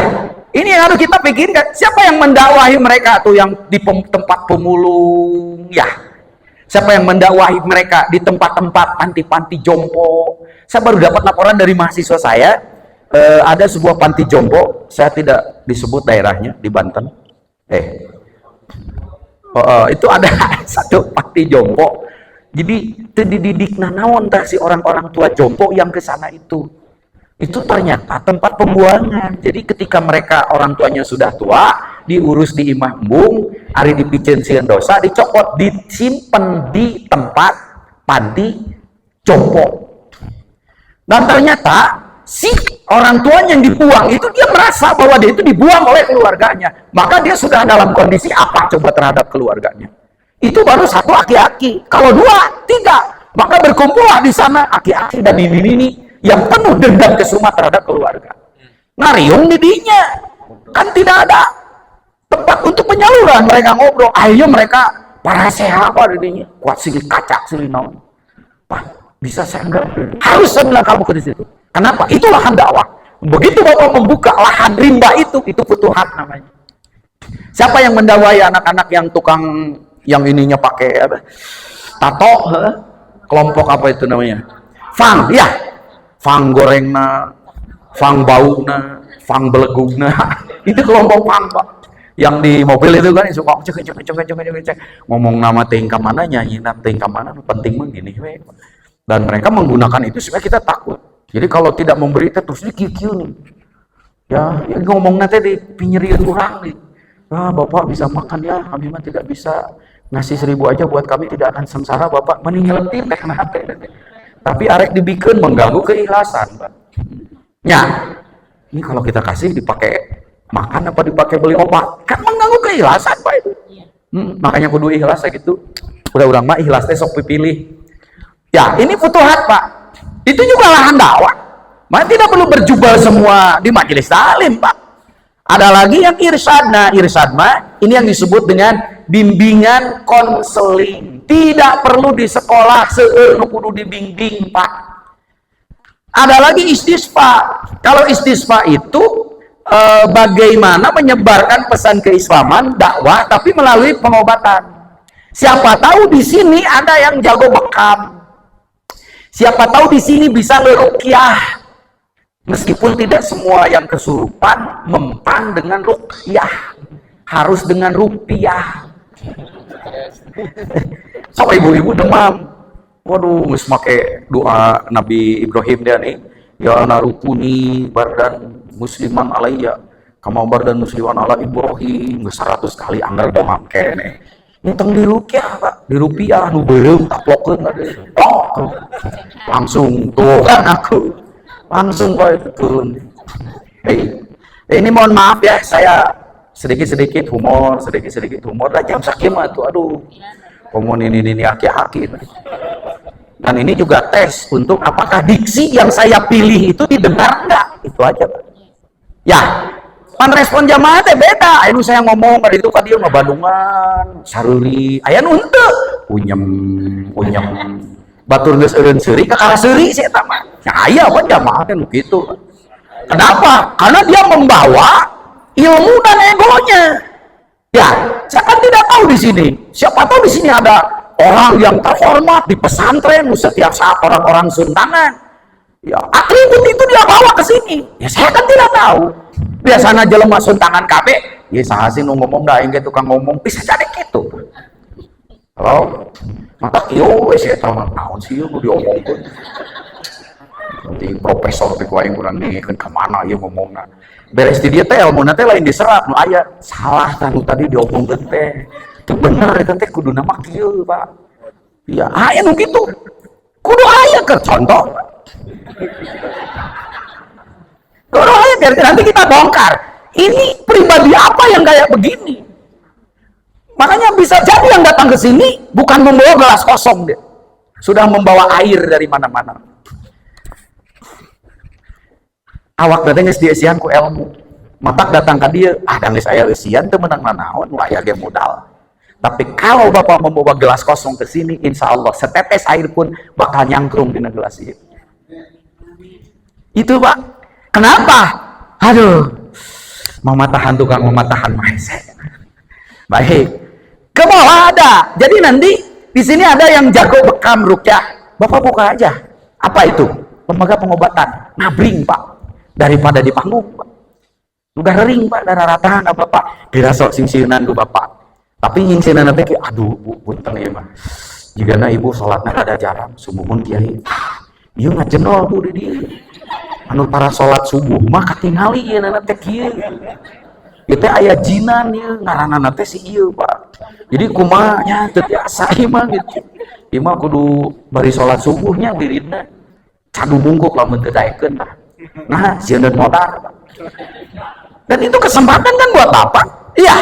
Ini yang harus kita pikirkan. Siapa yang mendakwahi mereka tuh yang di tempat pemulung? Ya. Siapa yang mendakwahi mereka di tempat-tempat panti-panti jompo? Saya baru dapat laporan dari mahasiswa saya, ada sebuah panti jompo, saya tidak disebut daerahnya, di Banten. Itu ada satu panti jompo. Jadi dididik nanaon si orang-orang tua jompo yang ke sana itu. Itu ternyata tempat pembuangan. Jadi ketika mereka orang tuanya sudah tua, diurus di imah embung, hari dipicen sieun dosa, dicopot, disimpan di tempat panti jompo. Dan ternyata si orang tuanya yang dibuang itu dia merasa bahwa dia itu dibuang oleh keluarganya. Maka dia sudah dalam kondisi apa coba terhadap keluarganya? Itu baru satu aki-aki. Kalau dua, tiga, maka berkumpullah di sana aki-aki dan nini-nini yang penuh dendam kesuma terhadap keluarga. Ngariung didinya, kan tidak ada tempat untuk penyaluran. Mereka ngobrol, ayo mereka para sehat didinya, kuat sili kacak sili naon. Pak, bisa saya enggak? Harus saya bilang kamu ke situ. Kenapa? Itu lahan dakwah. Begitu Bapak membuka lahan rimba itu futuhat namanya. Siapa yang mendakwai anak-anak yang tukang yang ininya pakai apa? Tato, kelompok apa itu namanya? Fang, ya. Fang gorengna, fang bauna, fang belegugna. Itu kelompok fang, Pak. Yang di mobil itu kan suka cek ngomong nama tingkah mana, nyanyi nama tingkah mana, penting mah gini we. Dan mereka menggunakan itu supaya kita takut. Jadi kalau tidak memberi kita terus dikikiu nih. Ya ngomong nanti di pinyerian kurang nih. Ah, Bapak bisa makan ya, kami mah tidak bisa. Ngasih 1000 aja buat kami tidak akan sengsara, Bapak. Meninggalin teh nate. Tapi arek dibikin mengganggu keikhlasan, Pak. Ya, ini kalau kita kasih dipakai makan apa dipakai beli obat, kan mengganggu keikhlasan, Pak itu. Makanya kudu ikhlas gitu. Udah orang mah ikhlas teh sok dipilih. Ya, ini futuhat, Pak. Itu juga lahan dakwah. Maka tidak perlu berjubel semua di majelis taklim, Pak. Ada lagi yang irsyad. Nah, irsyad mah ini yang disebut dengan bimbingan konseling. Tidak perlu di sekolah seueur nu kudu dibimbing, Pak. Ada lagi istisqa. Kalau istisqa itu bagaimana menyebarkan pesan keislaman, dakwah, tapi melalui pengobatan. Siapa tahu di sini ada yang jago bekam. Siapa tahu di sini bisa meruqyah. Meskipun tidak semua yang kesurupan mempan dengan ruqyah, harus dengan rupiah. So ibu-ibu demam, waduh, geus make doa Nabi Ibrahim dia nih, ya narukuni bardan musliman alayya, kama bardan musliman ala Ibrahim, geus 100 kali anggar demam kene. Niteng di rupiah, Pak, di rupiah nu beureum taplokeun langsung tuh kan aku langsung Pak turun. Ini mohon maaf ya, saya sedikit-sedikit humor lah jam sakieu mah tuh aduh. Komun ini aki-aki. Dan ini juga tes untuk apakah diksi yang saya pilih itu didengar enggak. Itu aja, Pak. Ya, pan respon jamaah teh beda. Anu saya ngomong tadi itu kan dia mah Bandungan, saruri, aya nu henteu. Unyem. Batur geus eureun seuri ka kala seuri sih eta mah. Ya aya apa jamaah teh gitu. Kenapa? Karena dia membawa ilmu dan egonya. Ya, saya kan tidak tahu di sini. Siapa tahu di sini ada orang yang terhormat di pesantren, setiap saat orang-orang suntangan. Ya, atribut itu dia bawa ke sini. Ya, saya kan tidak tahu. Biasanya jelema suntangan kabeh, ya saha sih nu ngomong da aing ge tukang ngomong bisa jadi gitu. Halo. Mata kieu wes eta mah naon sih nu diomongkeun. Nanti profesor teh ku aing urang ningikeun ka mana ieu ngomongna. Beres di dia teh ilmuna teh lain diserap nu aya salah tanu tadi diomongkeun teh teu bener eta teh kudu nama kieu, Pak. Ya aya nu kitu kudu aya keur contoh, Pak. Kudu aya biar nanti kita bongkar ini pribadi apa yang kayak begini. Makanya bisa jadi yang datang ke sini bukan membawa gelas kosong, dia sudah membawa air dari mana-mana. Awak datang geus dieusian ku ilmu. Matak datang ka dieu, dan geus aya eusian teu meunang nanaon, aya ge modal. Tapi kalau Bapak membawa gelas kosong ke sini, insya Allah setetes air pun bakal nyangkrung di gelas itu. Itu, Pak. Kenapa? Aduh. Mematahan tukang mematahan mindset. Baik. Ke bawah ada. Jadi nanti di sini ada yang jago bekam rukyah. Bapak buka aja. Apa itu? Lembaga pengobatan. Nabring, Pak. Daripada di panggung, Pak. Udah ring, Pak, darah ratahan apa, Pak. Kira sok singsinan ku Bapak. Tapi singsinan nanti aduh, Bu, punten ya, Pak. Jika ibu sholatnya ada jarang, subuhun kiai. Iya ngajenol Bu di dia. Anu para sholat subuh mah katingali ya nana teh kieu. Ieu teh aya jinan ya ngaranana teh si ieu, Pak. Jadi kumaha nya teu biasa ieu mah gitu. Ieu mah kudu bari sholat subuhnya wiridna. Cadu bungkuk lamun teu daekeun tah. Nah, sieun modal. Dan itu kesempatan kan buat Bapak. Iya.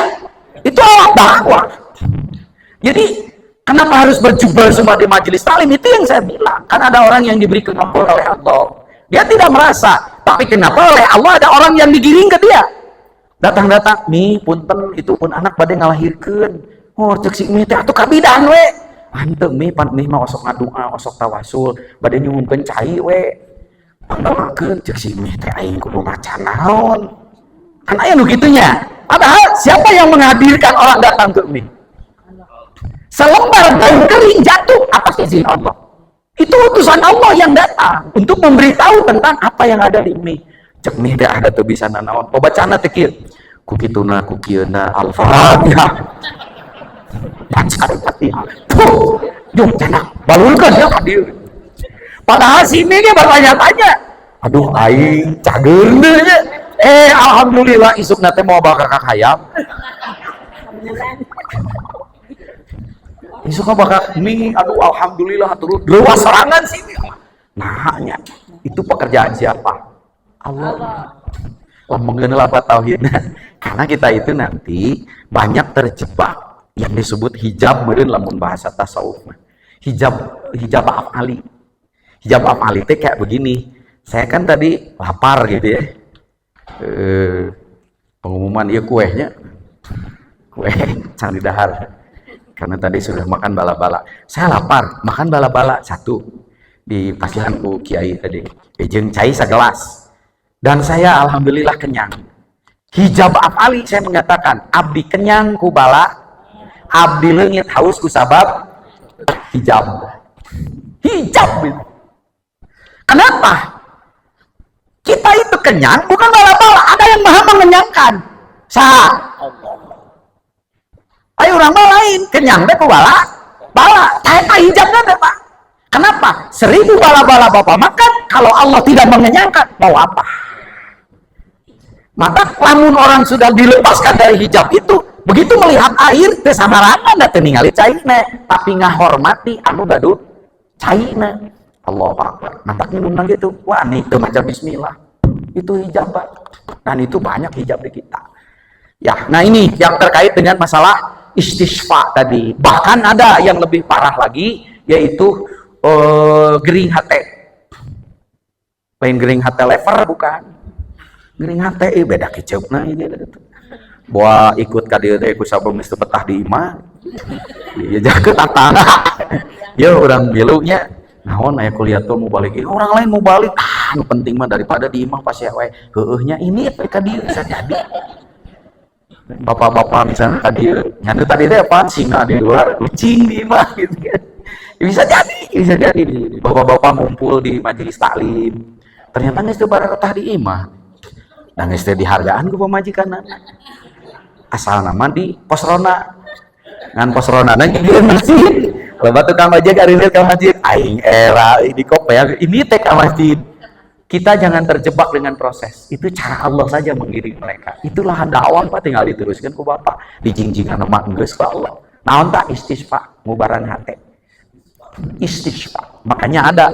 Itu alat dakwah. Jadi kenapa harus berjubel semua di majelis taklim? Itu yang saya bilang. Kan ada orang yang diberi kemampuan oleh Allah. Dia tidak merasa. Tapi kenapa oleh Allah ada orang yang digiring ke dia? Datang-datang, nih punten itu pun anak pada ngalahirkan. Oh cek si mi teh atuh kabidan we. Hanteu mi pan mi mah osok ngadua, osok tawasul, bade nyuhunkeun cai we. Pandoakeun cek si mi teh aing kudu maca naon. Kan aya nu kitunya. Padahal siapa yang menghadirkan orang datang ke mi? Selembar daun kering jatuh atas izin Allah. Itu utusan Allah yang datang untuk memberitahu tentang apa yang ada di mie. Cek mie teh ada tuh bisa nanaon. Oh bacana teh kieu. Ku kituna ku kieuna Al-Fatihah. Baca Al-Fatihah. Tuh, jung cenah balulkeun ya ka dieu. Padahal si mie ge bertanya-tanya. Aduh aing cageun deui nya. Alhamdulillah isukna teh mau bakal ka hayam. Isuk bakal mie, aduh alhamdulillah terus lewas serangan sini. Nah, itu pekerjaan siapa? Allah. Ngomongin apa tauhidna. Karena kita itu nanti banyak terjebak yang disebut hijab meureun lamun bahasa tasawuf. Hijab afali. Hijab afali itu kayak begini. Saya kan tadi lapar gitu ya. Pengumuman ieu kuehnya. Kue can didahar. Karena tadi sudah makan bala-bala. Saya lapar, makan bala-bala satu di pasihanku kiai tadi. Jeung cai segelas. Dan saya alhamdulillah kenyang. Hijab afali saya mengatakan, abdi kenyang ku bala, abdi leungit haus ku sabab hijab. Hijab. Kenapa? Kita itu kenyang bukan bala-bala, ada yang maha mengenyangkan. Sah. Ayo orang lain kenyang deh ku bala tanya hijabnya deh Pak. Kenapa? 1000 bala-bala Bapak makan, kalau Allah tidak mengenyangkan mau apa? Maka lamun orang sudah dilepaskan dari hijab itu, begitu melihat air teh samarakan da teu ningali cairna, tapi ngahormati anu gaduh cairna. Allahu Akbar. Mantak minum gitu. Wah, nih itu macam bismillah. Itu hijab, Pak. Dan itu banyak hijab di kita. Ya, nah ini yang terkait dengan masalah istisqa tadi. Bahkan ada yang lebih parah lagi, yaitu gering hate. Lain gering hate lever bukan. Gering hate beda keceupna ini. Bawa ikut ka dieu teh ku sabung geus betah di imah. Ieu jakeut tatangga. Ya urang bilunya naon aya kuliah tuh mau balik. Orang lain mau balik. Nu penting mah daripada di imah pas ya we. Heueuhnya ini ka dieu bisa jadi. Bapak-bapak misalnya tadi nyatu tadi deh apa singa di luar kucing di imah gitu kan. Bisa jadi bapak-bapak ngumpul di majelis taklim ternyata geus teu barakah di imah dan geus teu dihargaan ku pamajikanna asal nama di posrona ngan posrona na di masjid loba tukang ojek ari ka masjid aing era di kopea ini teh ka masjid. Kita jangan terjebak dengan proses. Itu cara Allah saja mengiring mereka. Itulah dakwah Pak, tinggal diteruskan ke Bapak. Dijingjingan sama geus ka Allah. Naon tak istisqa, ngubaran hate. Istisqa. Makanya ada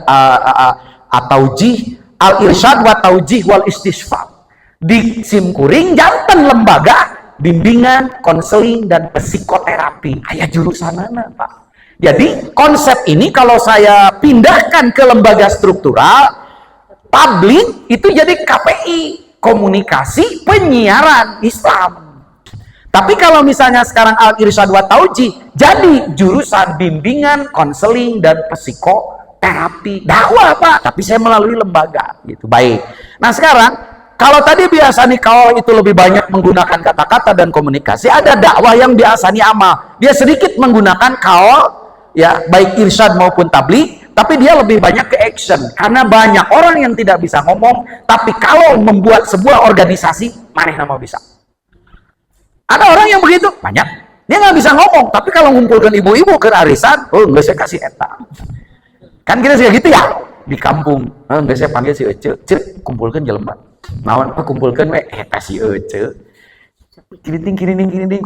at-taujih, al-irsyad wa taujih wal istisqa. Di Simkuring janten lembaga bimbingan, konseling dan psikoterapi. Aya jurusanana, Pak. Jadi konsep ini kalau saya pindahkan ke lembaga struktural publik itu jadi KPI, komunikasi penyiaran Islam. Tapi kalau misalnya sekarang al-irsyad wa taujih jadi jurusan bimbingan, konseling dan psikoterapi dakwah Pak, tapi saya melalui lembaga gitu. Baik. Nah, sekarang Kalau tadi biasa nih kawal itu lebih banyak menggunakan kata-kata dan komunikasi, ada dakwah yang biasa nih amal. Dia sedikit menggunakan kawal, ya baik irsyad maupun tabligh, tapi dia lebih banyak ke action. Karena banyak orang yang tidak bisa ngomong, tapi kalau membuat sebuah organisasi, maneh nama bisa. Ada orang yang begitu, banyak. Dia nggak bisa ngomong, tapi kalau ngumpulkan ibu-ibu ke arisan, oh nggak saya kasih eta. Kan kita sih gitu ya di kampung. Nggak saya panggil si Ece, Cek kumpulkan jelema. Nawan apa kumpulkan we eta si Ece. Kiriting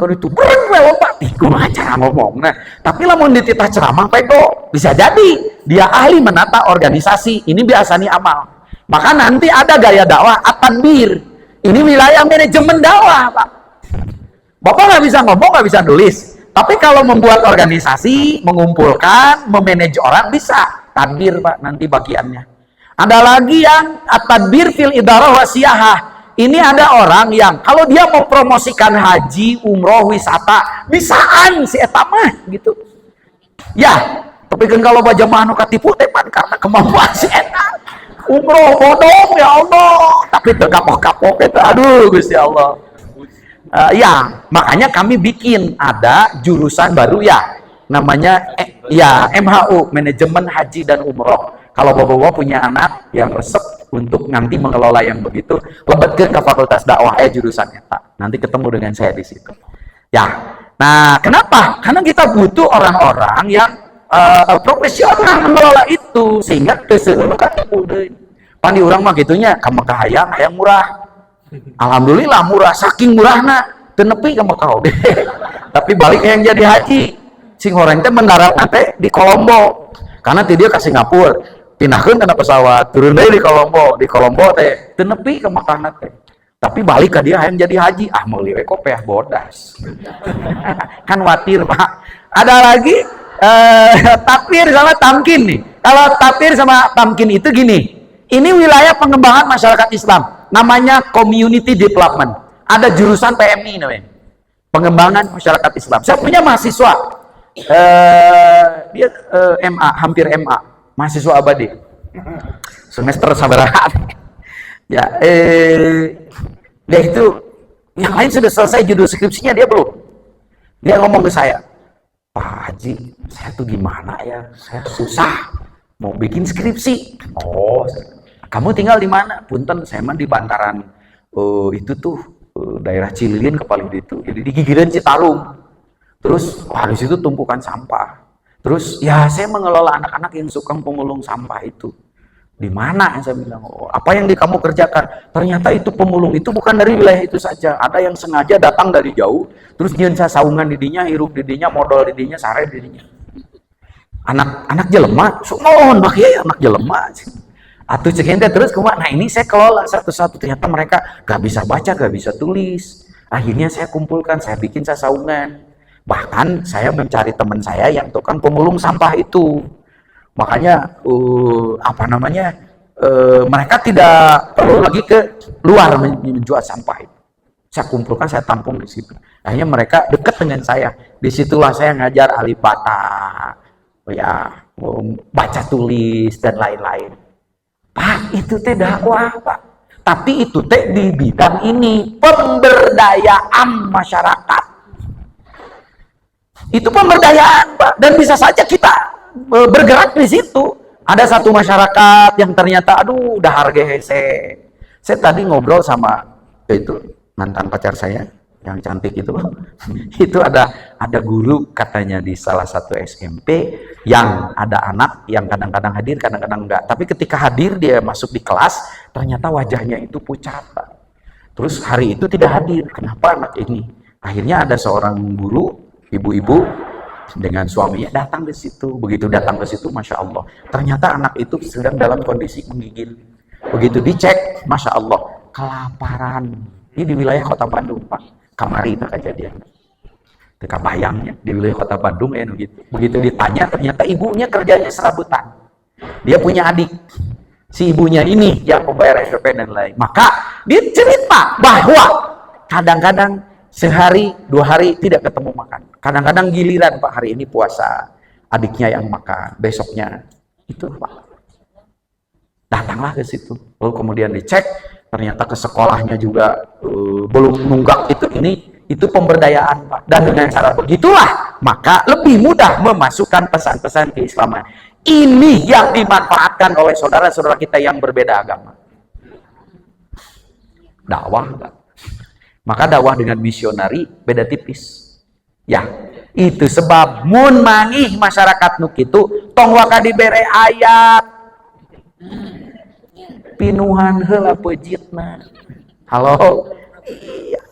kalau itu beren we lompat kumaha cara ngomong. Nah, tapi lamun dititah ceramah pego bisa jadi dia ahli menata organisasi. Ini biasa nih amal. Maka nanti ada gaya dakwah at-tadbir. Ini wilayah manajemen dakwah, Pak. Bapak nggak bisa ngomong, nggak bisa nulis. Tapi kalau membuat organisasi, mengumpulkan, memanage orang bisa. Tadbir, Pak, nanti bagiannya. Ada lagi yang at-tadbir fil idarah wa siyahah. Ini ada orang yang kalau dia mau promosikan haji, umroh, wisata, bisaan si eta mah gitu. Ya, tapi kan kalau baca mah katipu teh pan karena kemampuan si eta. Umroh bodong ya Allah, tapi terkapok-kapok itu aduh Gusti Allah. Ya, makanya kami bikin ada jurusan baru ya, namanya ya MHU, manajemen haji dan umroh. Kalau bapak-bapak punya anak yang resep untuk nanti mengelola yang begitu, lebetkeun ke fakultas dakwah jurusannya Pak. Nanti ketemu dengan saya di situ. Ya, nah kenapa? Karena kita butuh orang-orang yang profesional mengelola itu, sehingga keseluruhan kan udah. Pandi orang mah gitunya, kamu hayang murah. Alhamdulillah murah, saking murahna tenepi ke Mekah. Tapi balik yang jadi haji sing orang teh mendarat teh di Kolombo, karena dia ke Singapura pindahkeun kana pesawat turun deui di Kolombo teh tenepi ke Mekah teh, tapi balik ke dia yang jadi haji meuli we kopiah bodas. Kan watir Pak. Ada lagi takfir sama tamkin nih. Kalau takfir sama tamkin itu gini, ini wilayah pengembangan masyarakat Islam, namanya community development. Ada jurusan PMI namanya, pengembangan masyarakat Islam. Saya punya mahasiswa, dia MA, hampir MA, mahasiswa abadi, semester sabaraha. Ya, dia itu yang lain sudah selesai judul skripsinya, dia belum. Dia ngomong ke saya, Pak Haji, saya tuh gimana ya, saya susah mau bikin skripsi. Oh, kamu tinggal di mana? Punten, saya mah di bantaran itu tuh daerah Cililin kepala itu. Jadi di gigiran Citarum. Terus di situ tumpukan sampah. Terus ya saya mengelola anak-anak yang suka pemulung sampah itu. Di mana? Saya bilang, apa yang kamu kerjakan? Ternyata itu pemulung itu bukan dari wilayah itu saja. Ada yang sengaja datang dari jauh, terus dia saungan didinya, hirup didinya, modal didinya, sare didinya. Anak jelema, mohon bak ya anak jelema. Atau cekente terus nah ini saya kelola satu-satu, ternyata mereka gak bisa baca, gak bisa tulis. Akhirnya saya kumpulkan, saya bikin saungan. Bahkan saya mencari teman saya yang tukang pemulung sampah itu. Makanya mereka tidak perlu lagi ke luar menjual sampah itu. Saya kumpulkan, saya tampung di situ. Akhirnya mereka dekat dengan saya. Disitulah saya ngajar alif bata, ya baca tulis dan lain-lain. Pak, itu teh dakwah, Pak. Tapi itu teh di bidang ini, pemberdayaan masyarakat. Itu pemberdayaan, Pak. Dan bisa saja kita bergerak di situ. Ada satu masyarakat yang ternyata, aduh, udah harga hese. Saya tadi ngobrol sama itu mantan pacar saya yang cantik itu. Itu ada guru katanya di salah satu SMP yang ada anak yang kadang-kadang hadir, kadang-kadang enggak. Tapi ketika hadir dia masuk di kelas, ternyata wajahnya itu pucat, Pak. Terus hari itu tidak hadir. Kenapa anak ini? Akhirnya ada seorang guru, ibu-ibu dengan suaminya datang ke situ. Begitu datang ke situ, Masya Allah, ternyata anak itu sedang dalam kondisi menggigil. Begitu dicek, Masya Allah, kelaparan. Ini di wilayah Kota Bandung, Pak. Kamari itu kejadian. Teka bayangnya di wilayah Kota Bandung gitu. Begitu ditanya, ternyata ibunya kerjanya serabutan. Dia punya adik. Si ibunya ini yang membayar SPP dan lain. Maka dia cerita bahwa kadang-kadang sehari, 2 hari tidak ketemu makan. Kadang-kadang giliran, Pak, hari ini puasa, adiknya yang makan, besoknya itu, Pak. Datanglah ke situ. Lalu kemudian dicek, ternyata ke sekolahnya juga belum nunggak itu pemberdayaan, Pak. Dan dengan cara begitulah maka lebih mudah memasukkan pesan-pesan keislaman. Ini yang dimanfaatkan oleh saudara-saudara kita yang berbeda agama. Dakwah, Pak. Maka dakwah dengan misionari beda tipis. Ya, itu sebab mun mangih masyarakat nuk itu tong waka dibere ayat pinuhan heula pejitna. Halo. Iya,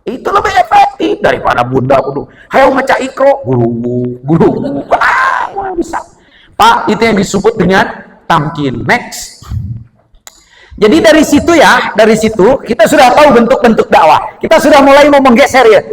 itu lebih efektif daripada bunda kudu hayo maca ikro guru bisa. Pak, itu yang disebut dengan tamkin. Next. Jadi dari situ kita sudah tahu bentuk-bentuk dakwah. Kita sudah mulai mau menggeser ya.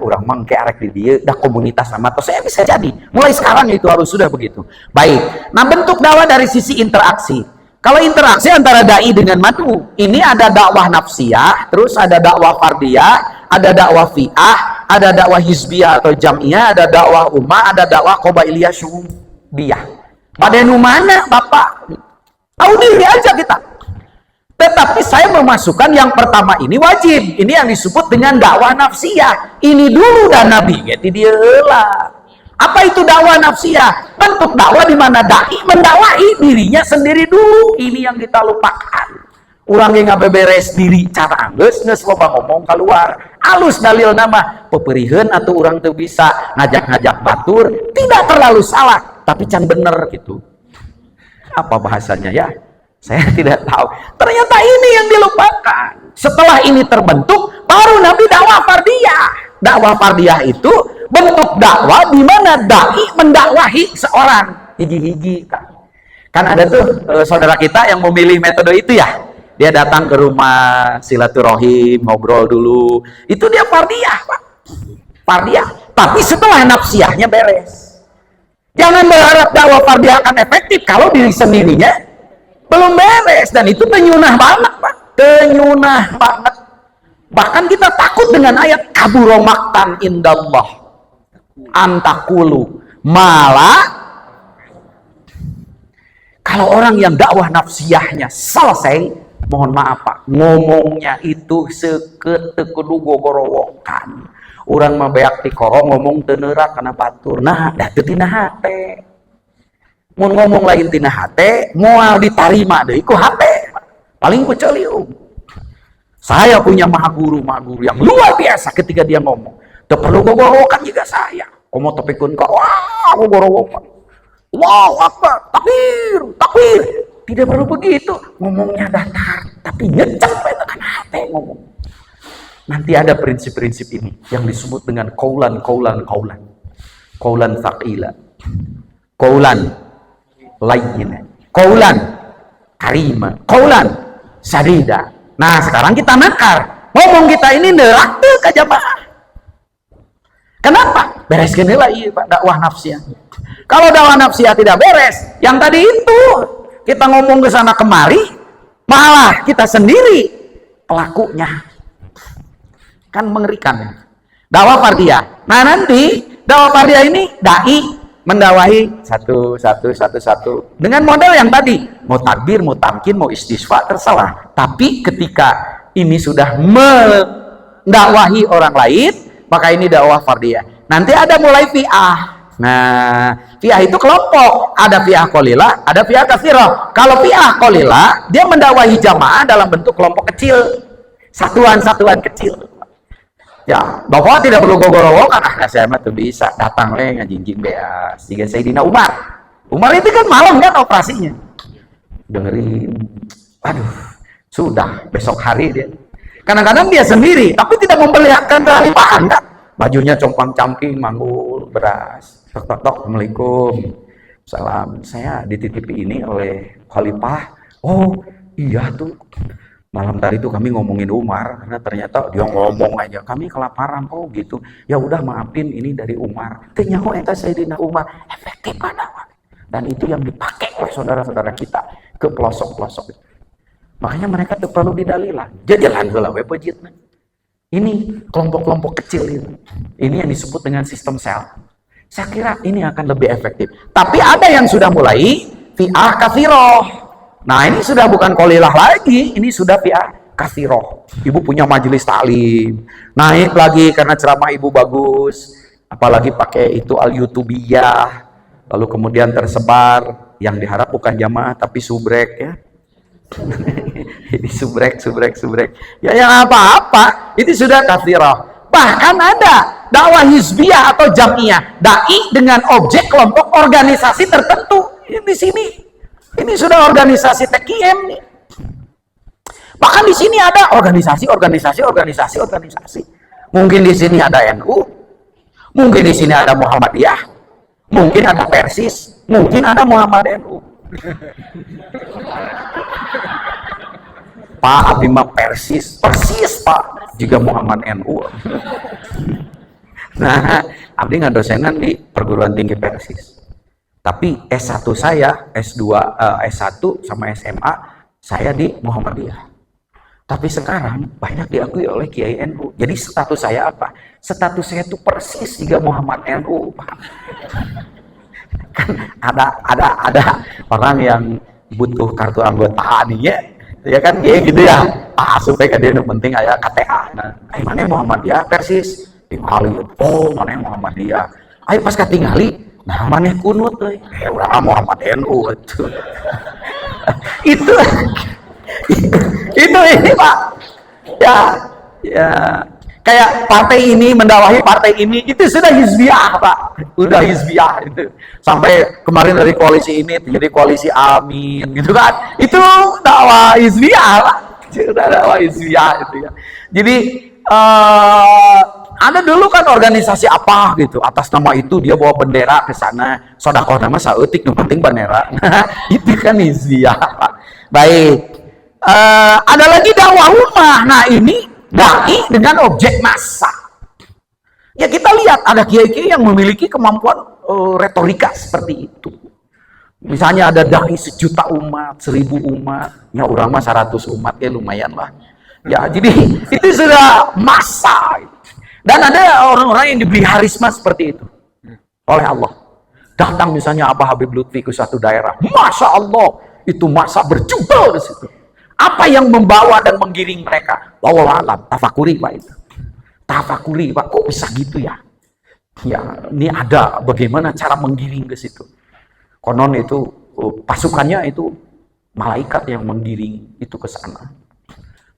Orang mangke arek di dia dah komunitas sama atau saya bisa jadi. Mulai sekarang itu harus sudah begitu. Baik. Nah, bentuk dakwah dari sisi interaksi. Kalau interaksi antara dai dengan madu, ini ada dakwah nafsiyah, terus ada dakwah fardiyah, ada dakwah fi'ah, ada dakwah hizbiyah atau jam'iyah, ada dakwah ummah, ada dakwah qabailiyah syu'biyah. Pada mana, Bapak? Tahu diri aja kita. Tetapi saya memasukkan yang pertama ini wajib. Ini yang disebut dengan dakwah nafsiyah. Ini dulu dan Nabi. Jadi dia lah. Apa itu dakwah nafsiyah? Bentuk dakwah di mana dai mendakwahi dirinya sendiri dulu. Ini yang kita lupakan. Orang yang nggak beres diri cara angges loba ngomong keluar. Alus dalil nama peperihan atau orang tuh bisa ngajak-ngajak batur. Tidak terlalu salah, tapi can bener gitu. Apa bahasanya ya? Saya tidak tahu. Ternyata ini yang dilupakan. Setelah ini terbentuk, baru Nabi dakwah fardiyah. Dakwah fardiyah itu bentuk dakwah di mana dai mendakwahi seorang hiji-hiji. Kan ada tuh saudara kita yang memilih metode itu ya. Dia datang ke rumah silaturahim, ngobrol dulu. Itu dia fardiyah, Pak. Fardiyah. Tapi setelah nafsiyahnya beres. Jangan berharap dakwah fardiyah akan efektif kalau diri sendirinya belum beres, dan itu tenyunah banget, Pak. Tenyunah banget. Bahkan kita takut dengan ayat kaburo maktan indallah antakulu malah. Kalau orang yang dakwah nafsiyahnya selesai, mohon maaf Pak, ngomongnya itu seketekudu gogorowokan. Orang mabeak ti koro ngomong tenerak karena batur. Nah, datu tina hate. Mun ngomong lain tina hate, moal ditarima deui ku hate. Paling ku celiung. Saya punya maha guru yang luar biasa ketika dia ngomong. Teu perlu gogorowokan juga saya. Komo tepikeun ka, wah gogorowokan. Wow, akbar, takbir, takbir. Tidak perlu begitu. Ngomongnya datar, tapi nyecek tekan hate ngomong. Nanti ada prinsip-prinsip ini yang disebut dengan qaulan thaqila. Qaulan layyina, qaulan karima, qaulan sadida. Nah, sekarang kita nakar. Ngomong kita ini nerak tuh ke jamaah. Kenapa? Bereskeun heula ieu Pak dakwah nafsiyah. Kalau dakwah nafsiyah tidak beres, yang tadi itu kita ngomong ke sana kemari, malah kita sendiri pelakunya. Kan mengerikan. Dakwah fardiyah. Nah, nanti dakwah fardiyah ini dai mendakwahi satu dengan model yang tadi, mau takbir, mau tamkin, mau istisqa, terserah. Tapi ketika ini sudah mendakwahi orang lain, maka ini dakwah fardiyah. Nanti ada mulai fi'ah. Nah, fi'ah itu kelompok. Ada fi'ah qalilah, ada fi'ah katsirah. Kalau fi'ah qalilah, dia mendakwahi jamaah dalam bentuk kelompok kecil, satuan-satuan kecil. Ya, bahwa tidak perlu gogorowokan. Saya mah tuh bisa datang ngajinjing beas. Jika Sayyidina Umar itu kan malam kan operasinya. Dengerin, aduh, sudah besok hari dia. Kadang-kadang dia sendiri, tapi tidak memperlihatkan kekhalifahan kan. Bajunya compang-camping, manggul beras. Tok, assalamualaikum. Salam, saya dititipi ini oleh khalifah. Oh, iya tuh. Malam tadi tuh kami ngomongin Umar, karena ternyata dia ngomong aja, kami kelaparan, oh gitu. Ya udah maafin, ini dari Umar. Ternyata eta Sayyidina Umar efektif ada. Dan itu yang dipakai oleh saudara-saudara kita ke pelosok-pelosok. Makanya mereka tuh perlu didalilah. Jajalan heula we pejitna. Ini kelompok-kelompok kecil itu. Ini yang disebut dengan sistem sel. Saya kira ini akan lebih efektif. Tapi ada yang sudah mulai fi'ah katsirah. Nah ini sudah bukan qalilah lagi, ini sudah fi'ah katsiroh. Ibu punya majelis taklim, naik lagi karena ceramah ibu bagus, apalagi pakai itu al-youtubiyah, lalu kemudian tersebar, yang diharap bukan jamaah tapi subrek ya. Ini subrek. Ya yang apa-apa, itu sudah katsiroh. Bahkan ada dakwah hizbiyah atau jamiah, dai dengan objek kelompok organisasi tertentu. Di sini, ini sudah organisasi TKM nih. Bahkan di sini ada organisasi. Mungkin di sini ada NU, mungkin di sini ada Muhammadiyah, mungkin ada Persis, mungkin ada Muhammad NU. Pak Abimah persis Pak, juga Muhammad NU. Nah, Abdi ngadosenan di perguruan tinggi Persis. Tapi S1 saya, S2, S1 sama SMA saya di Muhammadiyah. Tapi sekarang banyak diakui oleh Kiai NU. Jadi status saya apa? Status saya itu persis juga Muhammad NU, Pak. Kan ada orang yang butuh kartu anggota nih ya kan kayak gitu ya. Supaya dia penting aya KTA. Nah, mana Muhammadiyah Persis? Tingali. Oh, mana Muhammadiyah. Ayo pas katingali, nah mana kunut euy. Urang Muhammad NU itu. Itu ini Pak. Ya kayak partai ini mendakwahi partai ini, itu sudah hizbiyah Pak. Udah hizbiyah itu. Sampai kemarin dari koalisi ini jadi koalisi Amin gitu kan. Itu dakwah hizbiyah Pak. Sudah dakwah hizbiyah itu ya. Jadi ada dulu kan organisasi apa gitu, atas nama itu dia bawa bendera ke sana, sedekah nama saeutik nu penting bendera. Itu kan hizbiyah Pak. Baik. Ada lagi dakwah ummah. Nah ini dai dengan objek massa. Ya kita lihat ada kiai-kiai yang memiliki kemampuan retorika seperti itu. Misalnya ada dai 1.000.000 umat, 1.000 umat, ya orang mah 100 umat ya lumayan lah. Ya jadi itu sudah massa. Dan ada orang-orang yang diberi harisma seperti itu oleh Allah. Datang misalnya Abah Habib Lutfi ke satu daerah, masya Allah itu massa berjubel di situ. Apa yang membawa dan menggiring mereka? Wallahu alam, tafakuri Pak itu. Tafakuri Pak, kok bisa gitu ya? Ya, ini ada bagaimana cara menggiring ke situ. Konon itu pasukannya itu malaikat yang menggiring itu ke sana.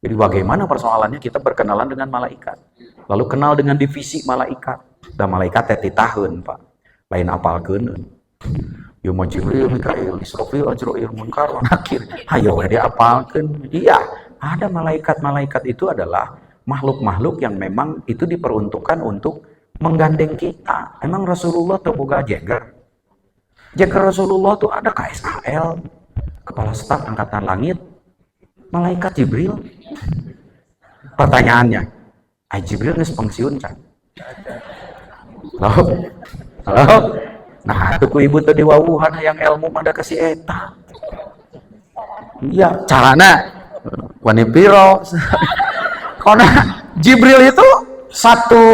Jadi bagaimana persoalannya kita berkenalan dengan malaikat. Lalu kenal dengan divisi malaikat. Dan malaikat teti tahun Pak. Lain apalkeun. Yuma Jibril, Mikail, Israfil, Ajrail, Munkar, Nakir. Hayo dia apalkeun. Iya, ada malaikat-malaikat itu adalah makhluk-makhluk yang memang itu diperuntukkan untuk menggandeng kita. Emang Rasulullah tuh boga jeger. Jeger Rasulullah tuh ada KSAL, Kepala Staf Angkatan Langit, malaikat Jibril. Pertanyaannya, Jibril geus pensiun kan? Halo? Nah, tuku ibu tadi wawuhan yang ilmu ada kasih eta. Iya, carana wani piro. Karena Jibril itu satu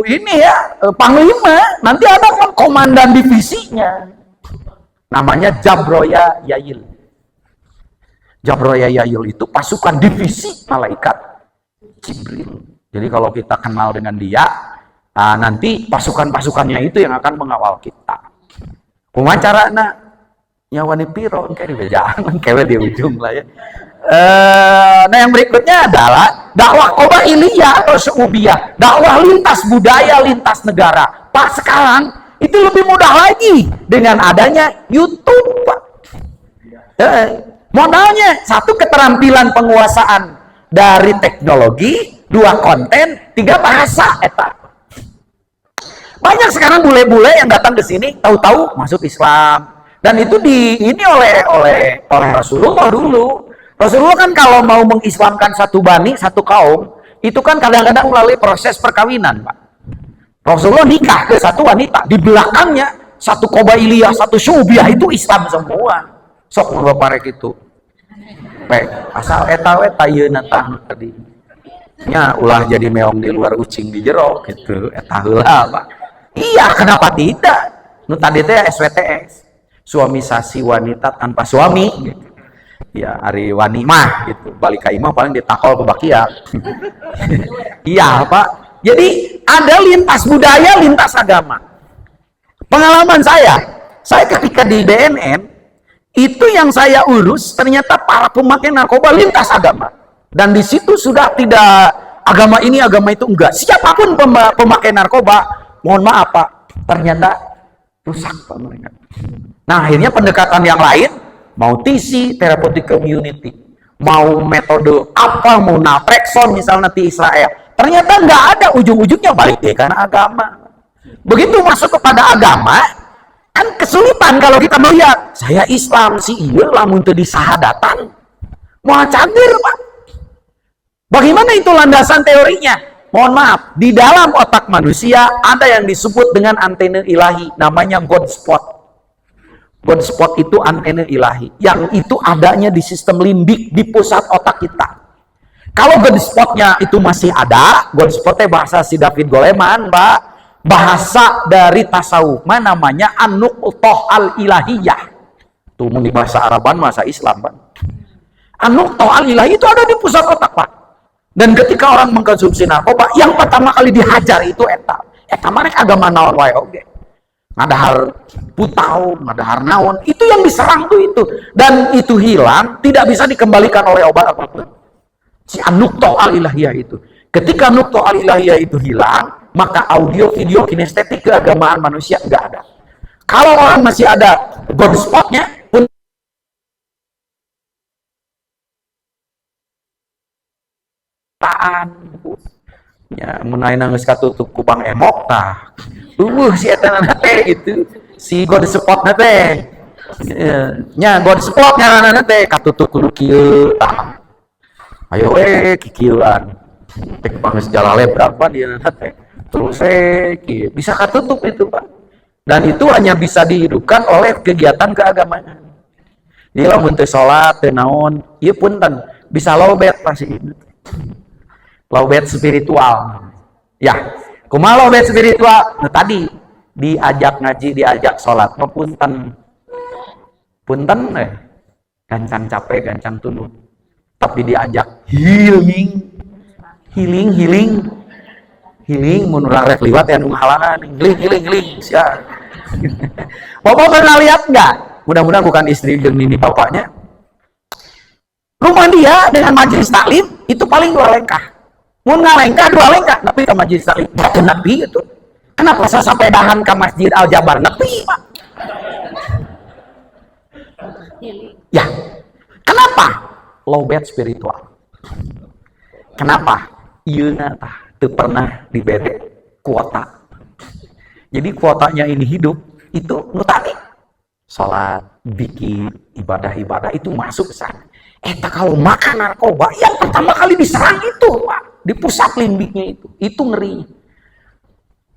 ini ya, panglima, nanti ada kan komandan divisinya. Namanya Jabroya Yail. Jabroya Yail itu pasukan divisi malaikat Jibril. Jadi kalau kita kenal dengan dia, nanti pasukan-pasukannya itu yang akan mengawal kita. Wawancara nyawani piro kayak di bejaan kayak di ujung lah ya. Nah yang berikutnya adalah dakwah qabailiyah atau syu'ubiyah, dakwah lintas budaya, lintas negara. Pak sekarang itu lebih mudah lagi dengan adanya YouTube Pak. Modalnya satu keterampilan penguasaan dari teknologi, dua konten, tiga bahasa eta. Banyak sekarang bule-bule yang datang ke sini tahu-tahu masuk Islam, dan itu ini oleh Rasulullah dulu. Rasulullah kan kalau mau mengislamkan satu bani, satu kaum, itu kan kadang-kadang melalui proses perkawinan, Pak. Rasulullah nikah ke satu wanita, di belakangnya satu qabailiyah, satu syu'ubiyah itu Islam semua. Sok parek itu. Pek asal eta we tayeuna tah tadi. Nya ulah jadi meong di luar ucing di jero gitu. Eta heula, Pak. Iya, kenapa tidak? Nu tadi teh SWTS, suamisasi wanita tanpa suami. Ya hari wani mah gitu, balik ke imah paling ditakol ke bakia. Iya Pak, jadi ada lintas budaya, lintas agama. Pengalaman saya ketika di BNN itu yang saya urus ternyata para pemakai narkoba lintas agama, dan di situ sudah tidak agama ini agama itu, enggak, siapapun pemakai narkoba, mohon maaf Pak, ternyata rusak Pak mereka. Nah akhirnya pendekatan yang lain, mau TC, therapeutic community, mau metode apa, mau naltrexone misalnya di Israel, ternyata nggak ada ujung-ujungnya balik deh karena agama. Begitu masuk kepada agama, kan kesulitan kalau kita melihat, saya Islam sih iya lamun teu disahadatan mau cager Pak. Bagaimana itu landasan teorinya? Mohon maaf, di dalam otak manusia ada yang disebut dengan antena ilahi, namanya God spot. God spot itu antena ilahi, yang itu adanya di sistem limbik di pusat otak kita. Kalau God spotnya itu masih ada, God spotnya bahasa si David Goleman, Mbak, bahasa dari tasawuf, namanya an-nuqthah al-ilahiyah. Tuh di bahasa Araban, bahasa Islam, Pak. An-nuqthah al-ilahiyah itu ada di pusat otak, Pak. Dan ketika orang mengkonsumsi narkoba, yang pertama kali dihajar itu eta mereka agama naon wae oge. Ngadahar putau, ngadahar naon, itu yang diserang tuh itu. Dan itu hilang, tidak bisa dikembalikan oleh obat apapun. Si an-nuqthah al-ilahiyah itu. Ketika nuqthah al-ilahiyah itu hilang, maka audio, video, kinestetik keagamaan manusia nggak ada. Kalau orang masih ada God spotnya, pun ya menaik nangis katutup kubang emok tah si eta teh itu si God spot teh nya God spot nya teh katutup kudu kieu tah ayo kikieuan tek panggeus jalale berapa dia teh terus bisa katutup itu Pak, dan itu hanya bisa dihidupkan oleh kegiatan keagamaan. Jadi lamun teu salat teu naon ieu punten bisa lowbat pasti lowbat spiritual. Ya, kumaha lowbat spiritual? Nah, tadi diajak ngaji, diajak sholat, punten gancang capek, gancang tunduk. Tapi diajak healing, mun urang rek liwat ya nu ngahalangan, healing, sia. Bapak pernah lihat nggak? Mudah-mudahan bukan istri jeung nini bapaknya. Rumah dia dengan majelis taklim itu paling 2 lengkah. Mun ngalengkah 2 lengkah, tapi ke majelis taklim nepi itu. Kenapa saya sampai dahan ke Masjid Al-Jabar nepi, Pak? Ya, kenapa? Lowbat spiritual. Kenapa? Ieu tah teu pernah dibere kuota. Jadi kuotanya ini hidup itu nu tadi salat, zikir, ibadah-ibadah itu masuk ke sana. Eta kalau makan narkoba yang pertama kali diserang itu, Pak, di pusat limbiknya itu ngerinya.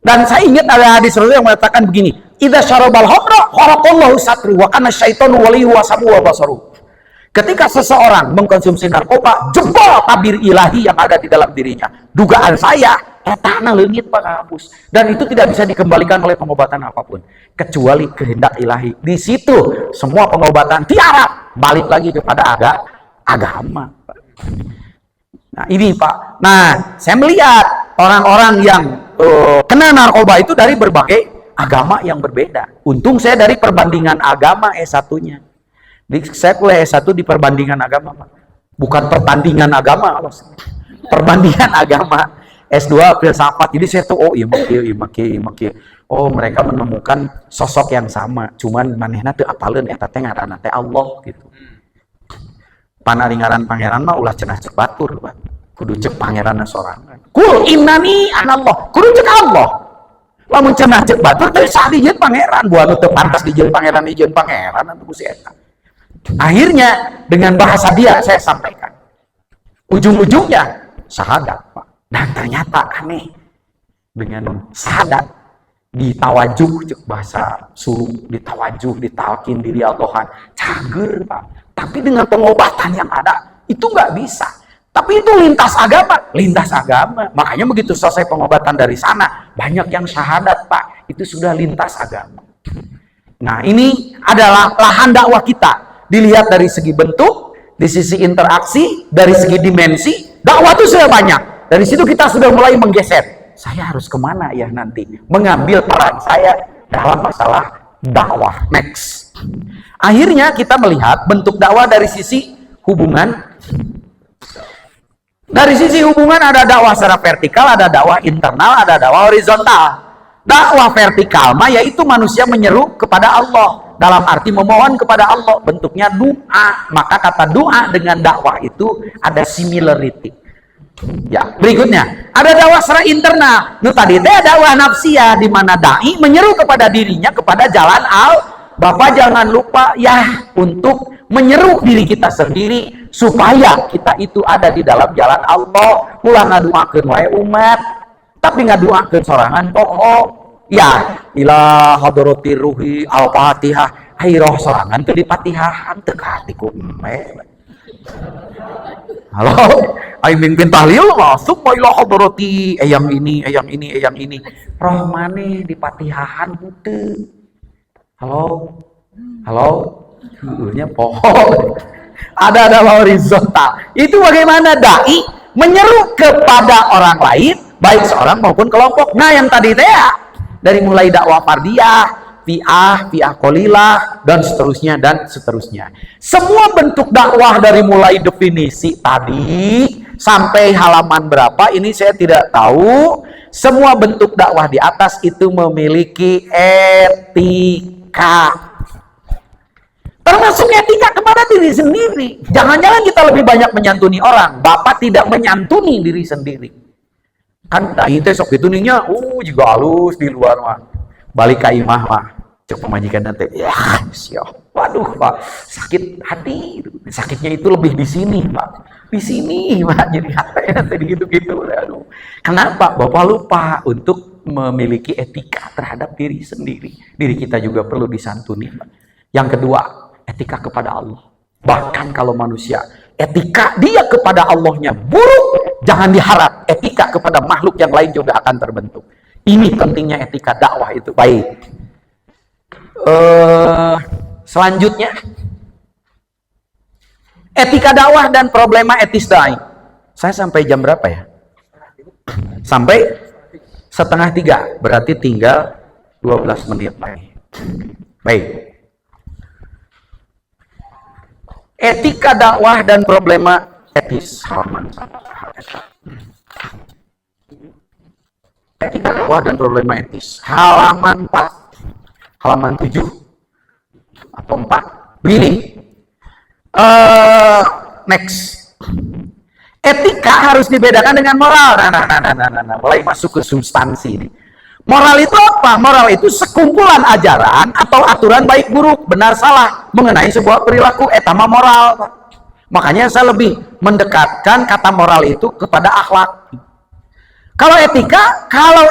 Dan saya ingat ada hadis Rasul yang mengatakan begini, idza syarabal khamra kharaqallahu satru wa kana syaitanu waliyyu wa sabu wa basaru. Ketika seseorang mengkonsumsi narkoba, jebol tabir ilahi yang ada di dalam dirinya. Dugaan saya, etana leungit Pak hapus. Dan itu tidak bisa dikembalikan oleh pengobatan apapun kecuali kehendak ilahi. Di situ semua pengobatan tiarap balik lagi kepada agama. Nah ini Pak. Nah saya melihat orang-orang yang kena narkoba itu dari berbagai agama yang berbeda. Untung saya dari perbandingan agama S1-nya. Saya kuliah S1 di perbandingan agama, Pak. Bukan pertandingan agama, perbandingan agama. S2 filsafat. Jadi saya tuh iya maki. Oh, mereka menemukan sosok yang sama, cuman manehna teu apaleun eta teh ngaranna teh Allah gitu. Panaringaran pangeran mah ulah cenah cek batur, Pak. Kudu cek pangeranna sorangan. Kul innani anallah. Kudu cek Allah. Lamun cenah cek batur teh sa dijieun pangeran, buat teu pantas dijieun pangeran atuh si eta. Akhirnya dengan bahasa dia saya sampaikan. Ujung-ujungnya syahadat, Pak. Dan ternyata aneh. Dengan syahadat ditawajuh cek bahasa suruh, ditawajuh, ditalkin diri Allahan. Cager, Pak. Tapi dengan pengobatan yang ada itu nggak bisa. Tapi itu lintas agama. Makanya begitu selesai pengobatan dari sana, banyak yang syahadat, Pak. Itu sudah lintas agama. Nah, ini adalah lahan dakwah kita. Dilihat dari segi bentuk, Di sisi interaksi, dari segi dimensi, dakwah itu sudah banyak. Dari situ kita sudah mulai menggeser. Saya harus kemana ya nanti? Mengambil peran saya dalam masalah dakwah. Next. Akhirnya kita melihat bentuk dakwah dari sisi hubungan. Dari sisi hubungan ada dakwah secara vertikal, ada dakwah internal, ada dakwah horizontal. Dakwah vertikal mah yaitu manusia menyeru kepada Allah. Dalam arti memohon kepada Allah, bentuknya doa. Maka kata doa dengan dakwah itu ada similarity. Ya, berikutnya ada dakwah secara internal. Nu tadi teh dakwah nafsiyah di mana dai menyeru kepada dirinya kepada jalan Bapak jangan lupa ya untuk menyeru diri kita sendiri supaya kita itu ada di dalam jalan Allah. Ulah ngaduakeun wae umat, tapi ngaduakeun sorangan pokok. Ya, ila hadrati ruhi al-Fatihah. Hai roh sorangan teu dipatihahan teu ka hati ku emeh. Halo, ai mimpin tahlil masuk wa ila hadrati yang ini. Roh maneh dipatihahan henteu. Halo. Nya pohon. Ada dalam horizontal. Itu bagaimana dai menyeru kepada orang lain, baik seorang maupun kelompok. Nah, yang tadi teh dari mulai dakwah fardiyah, fi'ah qolilah, dan seterusnya. Semua bentuk dakwah dari mulai definisi tadi sampai halaman berapa ini saya tidak tahu. Semua bentuk dakwah di atas itu memiliki etika. Termasuk etika kepada diri sendiri. Jangan-jangan kita lebih banyak menyantuni orang. Bapak tidak menyantuni diri sendiri. Kan itu sok itu nya, juga halus di luar mah. Balik ke imah mah. Coba majikan nanti. Ya, siap. Waduh, Pak. Sakit hati. Sakitnya itu lebih di sini, Pak. Di sini, Pak. Jadi hati nanti gitu-gitu. Aduh. Kenapa? Bapak lupa untuk memiliki etika terhadap diri sendiri. Diri kita juga perlu disantuni, Pak. Yang kedua, etika kepada Allah. Bahkan kalau manusia etika dia kepada Allahnya buruk, jangan diharap etika kepada makhluk yang lain juga akan terbentuk. Ini pentingnya etika dakwah itu. Baik. Selanjutnya, etika dakwah dan problema etis dai. Saya sampai jam berapa ya? Sampai 2:30. Berarti tinggal 12 menit lagi. Baik. Etika dakwah dan problema etis. Etika dakwah dan problema etis. Halaman 4. Halaman 7 atau 4. Begini. Next. Etika harus dibedakan dengan moral. Nah. Mulai masuk ke substansi ini. Moral itu apa? Moral itu sekumpulan ajaran atau aturan baik buruk, benar salah mengenai sebuah perilaku. Etama moral. Makanya saya lebih mendekatkan kata moral itu kepada akhlak. Kalau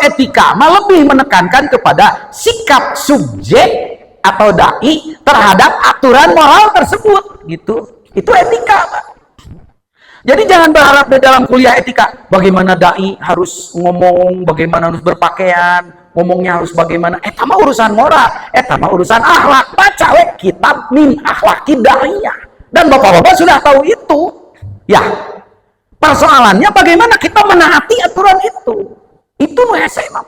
etika mah lebih menekankan kepada sikap subjek atau dai terhadap aturan moral tersebut. Gitu. Itu etika, Pak. Jadi jangan berharap di dalam kuliah etika bagaimana dai harus ngomong, bagaimana harus berpakaian, ngomongnya harus bagaimana. Eta mah urusan moral, eta mah urusan akhlak. Baca we kitab min akhlaki daiyah. Dan bapak-bapak sudah tahu itu. Ya. Persoalannya bagaimana kita menaati aturan itu. Itu hese mah.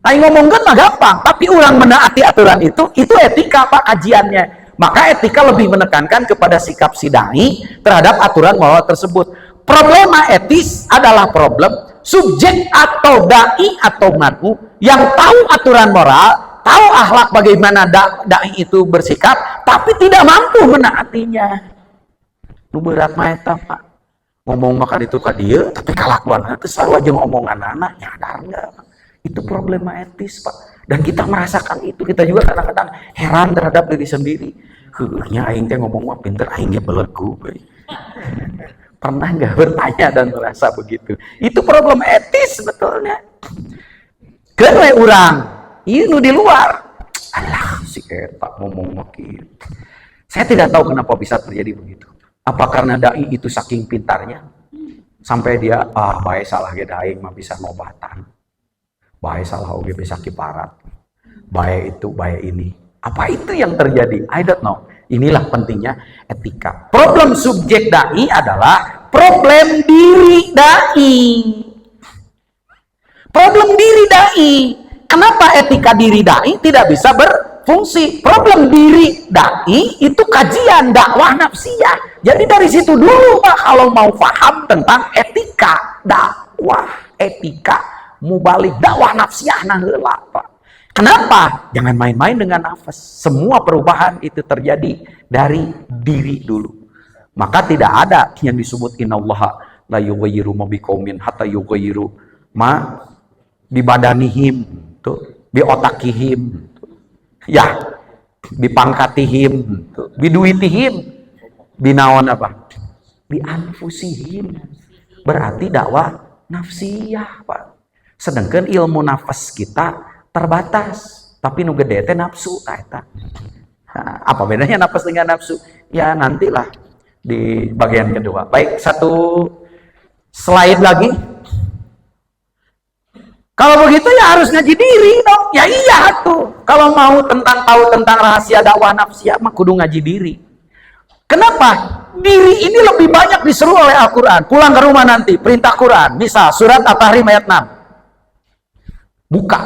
Ai ngomongkeun mah gampang, tapi orang menaati aturan itu etika Pak kajiannya. Maka etika lebih menekankan kepada sikap si dai terhadap aturan moral tersebut. Problema etis adalah problem subjek atau dai atau mad'u yang tahu aturan moral, tahu akhlak bagaimana dai itu bersikap, tapi tidak mampu menaatinya. Nu berat mah eta, Pak. Ngomong makan itu ka dieu, tapi kalakuan teh sarua jeung omongan anak nyadar enggak. Itu problema etis, Pak. Dan kita merasakan itu, kita juga kadang-kadang heran terhadap diri sendiri. Heuhnya aing teh ngomong mah pinter, aingnya belegu. Pernah nggak bertanya dan merasa begitu? Itu problem etis sebetulnya. Kewe urang, ieu nu di luar. Alah, si eta ngomong mah kieu. Saya tidak tahu kenapa bisa terjadi begitu. Apa karena dai itu saking pintarnya sampai dia bae salah ge daing mah bisa ngobatan. Bae salah oge bisa kiparat. Bae itu, bae ini. Apa itu yang terjadi? I don't know. Inilah pentingnya etika. Problem subjek dai adalah problem diri dai. Problem diri dai. Kenapa etika diri dai tidak bisa berfungsi? Problem diri dai itu kajian dakwah nafsiyah. Jadi dari situ dulu Pak kalau mau paham tentang etika dakwah, etika mubalik dakwah nafsiyah nah heula Pak. Kenapa? Jangan main-main dengan nafas. Semua perubahan itu terjadi dari diri dulu. Maka tidak ada yang disebut innallaha la yughayyiru ma biqaumin hatta yughayyiru ma di badanihim, tuh, bi otakihim, ya, bi pangkatihim, tuh, bi duitihim, binaon apa? Bi anfusihim. Berarti dakwah nafsiyah, Pak. Sedangkan ilmu nafas kita terbatas, tapi nu gede teh nafsu eta. Nah, apa bedanya nafas dengan nafsu? Ya nantilah di bagian kedua. Baik, satu slide lagi. Kalau begitu ya harus ngaji diri dong. Ya iya tuh. Kalau mau tahu tentang rahasia dakwah nafsiyah mah kudu ngaji diri. Kenapa? Diri ini lebih banyak diseru oleh Al-Quran. Pulang ke rumah nanti, perintah Quran. Misal surat At-Tahrim ayat 6. Buka.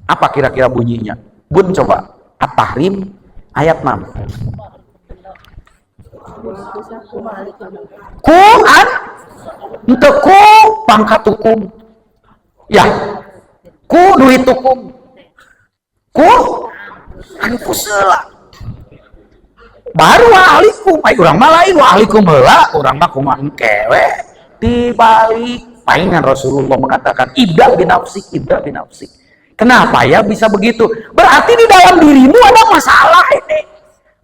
Apa kira-kira bunyinya? Bun coba. At-Tahrim ayat 6. Ku an untuk ku pangkat hukum. Ya, ku duit hukum, ku anfusela. Baru wahalikum, ay urang mah lain wahalikum heula, urang mah kumaha kewe. Dibalik, paingan Rasulullah mengatakan ibda binafsik, ibda binafsik. Kenapa ya bisa begitu? Berarti di dalam dirimu ada masalah ini.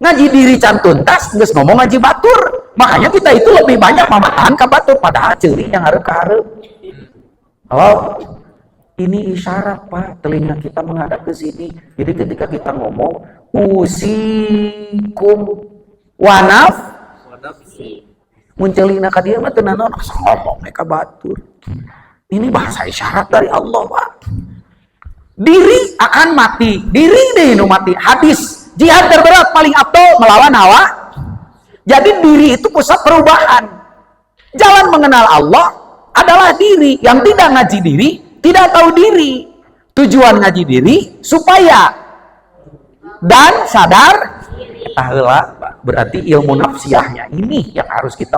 Ngaji diri can tuntas, geus ngomong ngaji batur. Makanya kita itu lebih banyak mamatahan ka batur padahal ceuring yang hareup-hareup. Halo, ini isyarat Pak, telinga kita menghadap ke sini. Jadi ketika kita ngomong usikum wanaf muncelina ka dieu mah teu naon asa ngomong mereka batur. Ini bahasa isyarat dari Allah Pak. Diri akan mati, diri deh nu mati. Hadis jihad terberat paling abdol melawan hawa. Jadi diri itu pusat perubahan. Jalan mengenal Allah adalah diri. Yang tidak ngaji diri tidak tahu diri. Tujuan ngaji diri supaya dan sadar tahulah. Berarti ilmu nafsiyahnya ini yang harus kita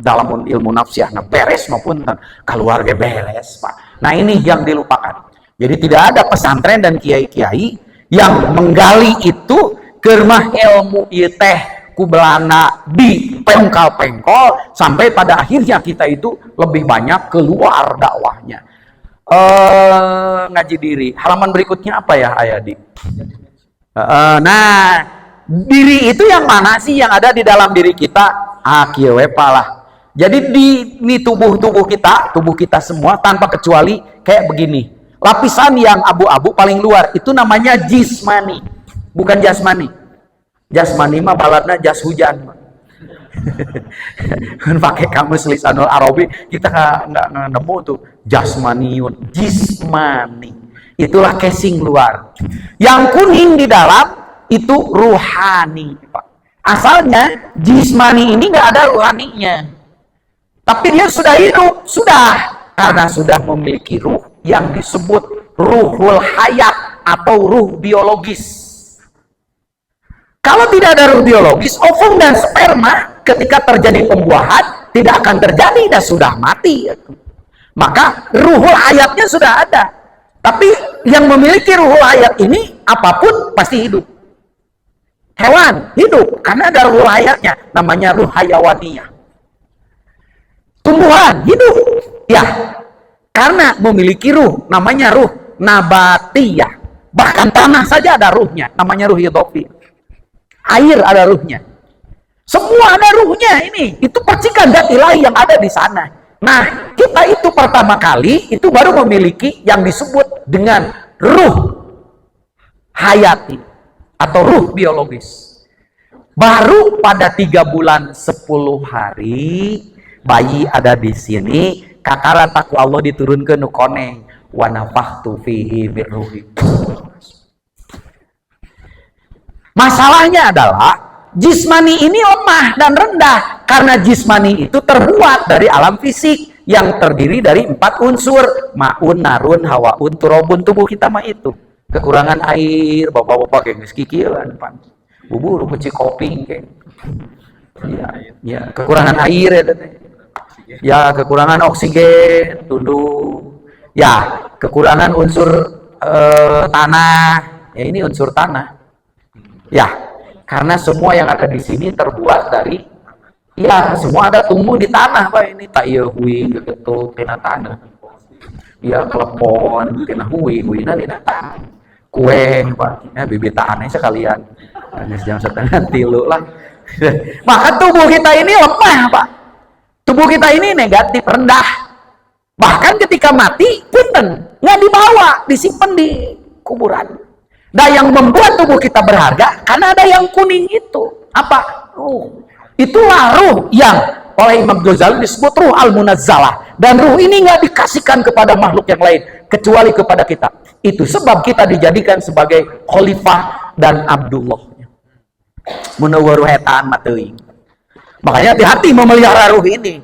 dalam ilmu nafsiyahnya beres maupun keluarga beres Pak. Nah ini yang dilupakan. Jadi tidak ada pesantren dan kiai-kiai yang menggali itu kermah ilmu ieu teh kubelana di pengkal-pengkol sampai pada akhirnya kita itu lebih banyak keluar dakwahnya. Ngaji diri. Halaman berikutnya apa ya Ayadi? Nah, diri itu yang mana sih yang ada di dalam diri kita? Kieu we lah. Jadi di tubuh kita semua tanpa kecuali kayak begini. Lapisan yang abu-abu paling luar itu namanya jismani, bukan jasmani. Jasmani mah baladna jas hujan. Kan pakai kamus lisanul Arabi kita nggak nemu tuh jasmaniun, jismani. Itulah casing luar. Yang kuning di dalam itu ruhani, Pak. Asalnya jismani ini nggak ada ruhaninya. Tapi dia sudah hidup, karena sudah memiliki ruh yang disebut ruhul hayat atau ruh biologis. Kalau tidak ada ruh biologis, ovum dan sperma ketika terjadi pembuahan tidak akan terjadi dan sudah mati. Maka ruhul hayatnya sudah ada. Tapi yang memiliki ruhul hayat ini apapun pasti hidup. Hewan hidup karena ada ruh hayatnya, namanya ruh hayawaniyah. Tumbuhan hidup, ya, karena memiliki ruh, namanya ruh nabatiyah. Bahkan tanah saja ada ruhnya, namanya ruh hidofi. Air ada ruhnya. Semua ada ruhnya ini. Itu percikan zat ilahi yang ada di sana. Nah, kita itu pertama kali itu baru memiliki yang disebut dengan ruh hayati atau ruh biologis. Baru pada 3 bulan 10 hari bayi ada di sini, kakaran takwa Allah diturunkan nu koneng wa nafakhtu fihi min ruhi. Masalahnya adalah jismani ini lemah dan rendah karena jismani itu terbuat dari alam fisik yang terdiri dari 4 unsur: maun, narun, hawaun, turobun. Tubuh kita mah itu kekurangan air, bapak-bapak kayak ngeskikilan pan bubur kuci kopi kayak ya kekurangan air ya kekurangan oksigen dulu ya kekurangan unsur tanah ya, ini unsur tanah ya, karena semua yang ada di sini terbuat dari ya semua ada tumbuh di tanah Pak. Ini tak iya hui gitu tina tanah ya klepon tina hui na di tanah kue Pak ya bibit tanahnya sekalian jam 2:30 lah. Maka tubuh kita ini lemah Pak, tubuh kita ini negatif, rendah, bahkan ketika mati punten nggak dibawa, disimpan di kuburan. Nah yang membuat tubuh kita berharga karena ada yang kuning itu apa? Itulah ruh yang oleh Imam Ghazali disebut ruh al-munazzalah, dan ruh ini nggak dikasihkan kepada makhluk yang lain kecuali kepada kita. Itu sebab kita dijadikan sebagai khalifah dan Abdullah munawwaru hetaan mateuing. Makanya hati-hati memelihara ruh ini.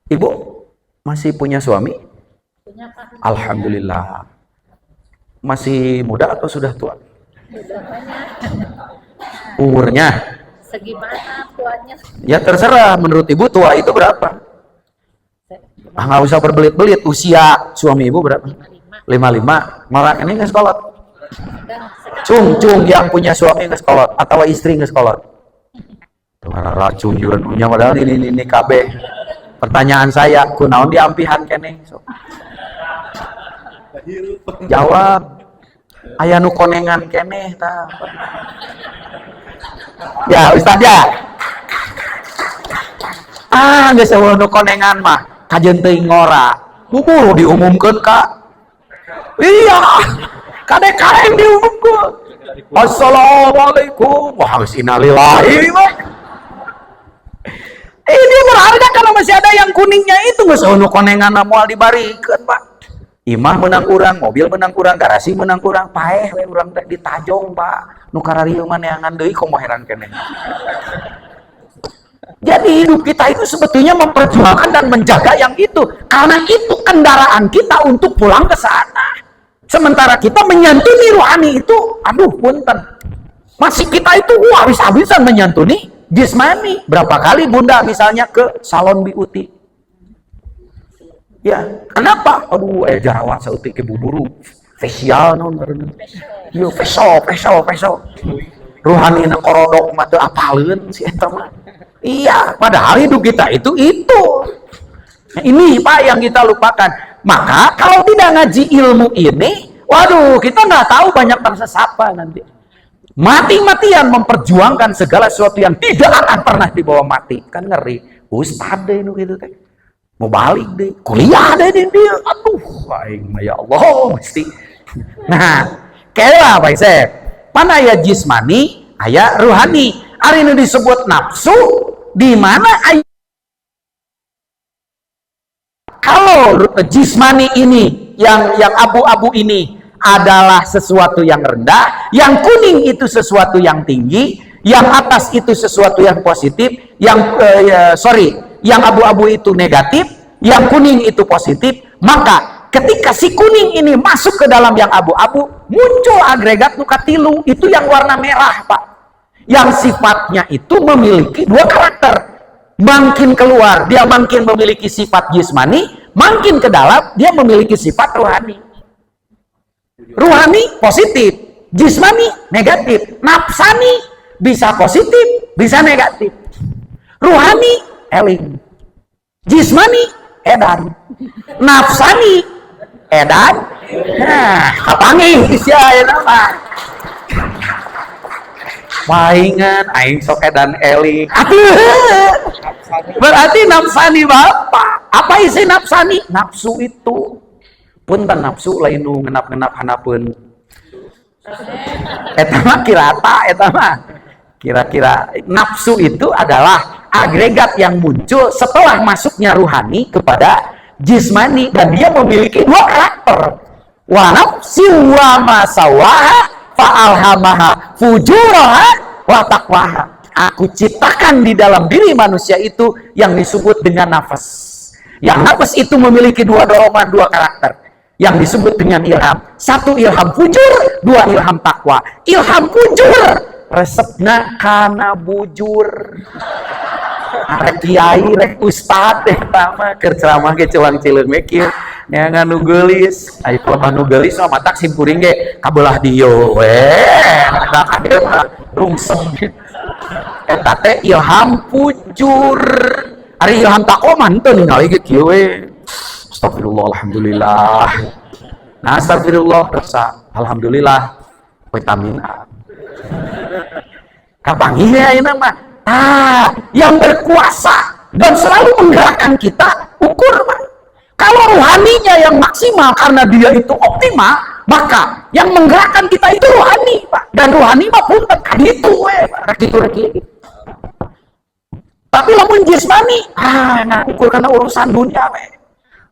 Ibu masih punya suami? Punya, Pak. Alhamdulillah. Masih muda atau sudah tua? Umurnya? Segimana tuanya? Ya terserah, menurut ibu tua itu berapa? Nggak usah berbelit-belit. Usia suami ibu berapa? 55. Malah ini nggak sekolah. Cung yang punya suami nggak sekolah atau istri nggak sekolah. Racun juga punya, padahal ini KB. Pertanyaan saya, kunaon diampihan kene? So. Jawab. Aya nu konengan kene ta. Ya Ustaz ya. Geus eueuh nu konengan mah kajeun teuing ngora. Bubur diumumkeun Kak. Iya. KDKM diumumkeun. Assalamualaikum. Wah, innalillahi. Ini berharga karena masih ada yang kuningnya itu, geus eueuh konengan moal dibarikeun, Pak. Imah menang kurang, mobil menang kurang, garasi menang kurang, paeh we urang teh ditajong, Pak. Nu kararieu maneangan deui komo heran keneh. Jadi hidup kita itu sebetulnya memperjuangkan dan menjaga yang itu, karena itu kendaraan kita untuk pulang ke sana. Sementara kita menyantuni rohani itu, aduh punten. Masih kita itu habis-habisan menyantuni jismani. Berapa kali Bunda misalnya ke salon beauty? Ya, kenapa? Aduh, jarawat sautik ke buburu. Facial non baru. Yo, facial. Rohani na korodok mah teu apaleun si eta mah. Iya, padahal hidup kita itu. Nah, ini Pak yang kita lupakan. Maka kalau tidak ngaji ilmu ini, waduh, kita nggak tahu banyak tersesat Pak nanti. Mati-matian memperjuangkan segala sesuatu yang tidak akan pernah dibawa mati. Kan ngeri. Ustad deh nu gitu teh. Mau balik deh, kuliah deh dia. Aduh, ya Allah mesti. Nah, kela Pak Isep. Mana aya jismani, aya ruhani. Ari nu disebut nafsu, di mana aya kalau jismani ini yang abu-abu ini adalah sesuatu yang rendah, yang kuning itu sesuatu yang tinggi, yang atas itu sesuatu yang positif, yang abu-abu itu negatif, yang kuning itu positif. Maka ketika si kuning ini masuk ke dalam yang abu-abu, muncul agregat nukatilu, itu yang warna merah Pak, yang sifatnya itu memiliki 2 karakter. Makin keluar dia makin memiliki sifat jismani, makin ke dalam dia memiliki sifat rohani. Rohani positif, jismani negatif. Nafsani bisa positif, bisa negatif. Rohani eling, jismani edan, nafsani edan. Nah, kapangi sia nama. Paingan aing sok edan eling. Berarti nafsani Bapak. Apa isi nafsani? Nafsu itu. Punten nafsu lain nu ngenap-ngenap hanapeun. Eta mah kirata, eta mah. Kira-kira nafsu itu adalah agregat yang muncul setelah masuknya ruhani kepada jismani, dan dia memiliki 2 karakter. Wa nafsi wa ma sawaha fa alhamaha fujuraha wa taqwaha. Aku ciptakan di dalam diri manusia itu yang disebut dengan nafas. Yang nafas itu memiliki dua dorongan, dua karakter. Yang disebut dengan ilham. Satu ilham fujur, dua ilham takwa. Ilham fujur, resepna kana bujur. Rek kiai, rek ustad, pertama kerceramah ke celang cileun mekir. Yang anu geulis, ai pelaban nu geulis mah matak simpuring ge kabelah dieu we. Da kadeu mah rungsem. Eta teh ilham fujur. Ari ilham takwa mah henteu ningali ge kieu we. Astagfirullah, alhamdulillah. Nah, astagfirullah rasa alhamdulillah vitamin A. Kapanggih ya ini mah. Yang berkuasa dan selalu menggerakkan kita ukur Pak. Kalau rohaninya yang maksimal karena dia itu optimal, maka yang menggerakkan kita itu rohani Pak. Dan rohani mah pun kan itu rek. Tapi lamun jasmani, nah ukur karena urusan dunia we.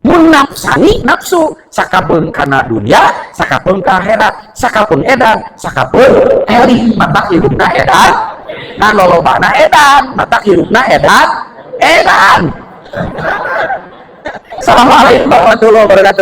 Mun nafsani nafsu sakapeung kana dunia, sakapeung ka akhirat, sakapeung edan, sakapeung eri mata hidupna edan. Nah lolobana edan, mata hidupna edan. Assalamualaikum warahmatullahi wabarakatuh.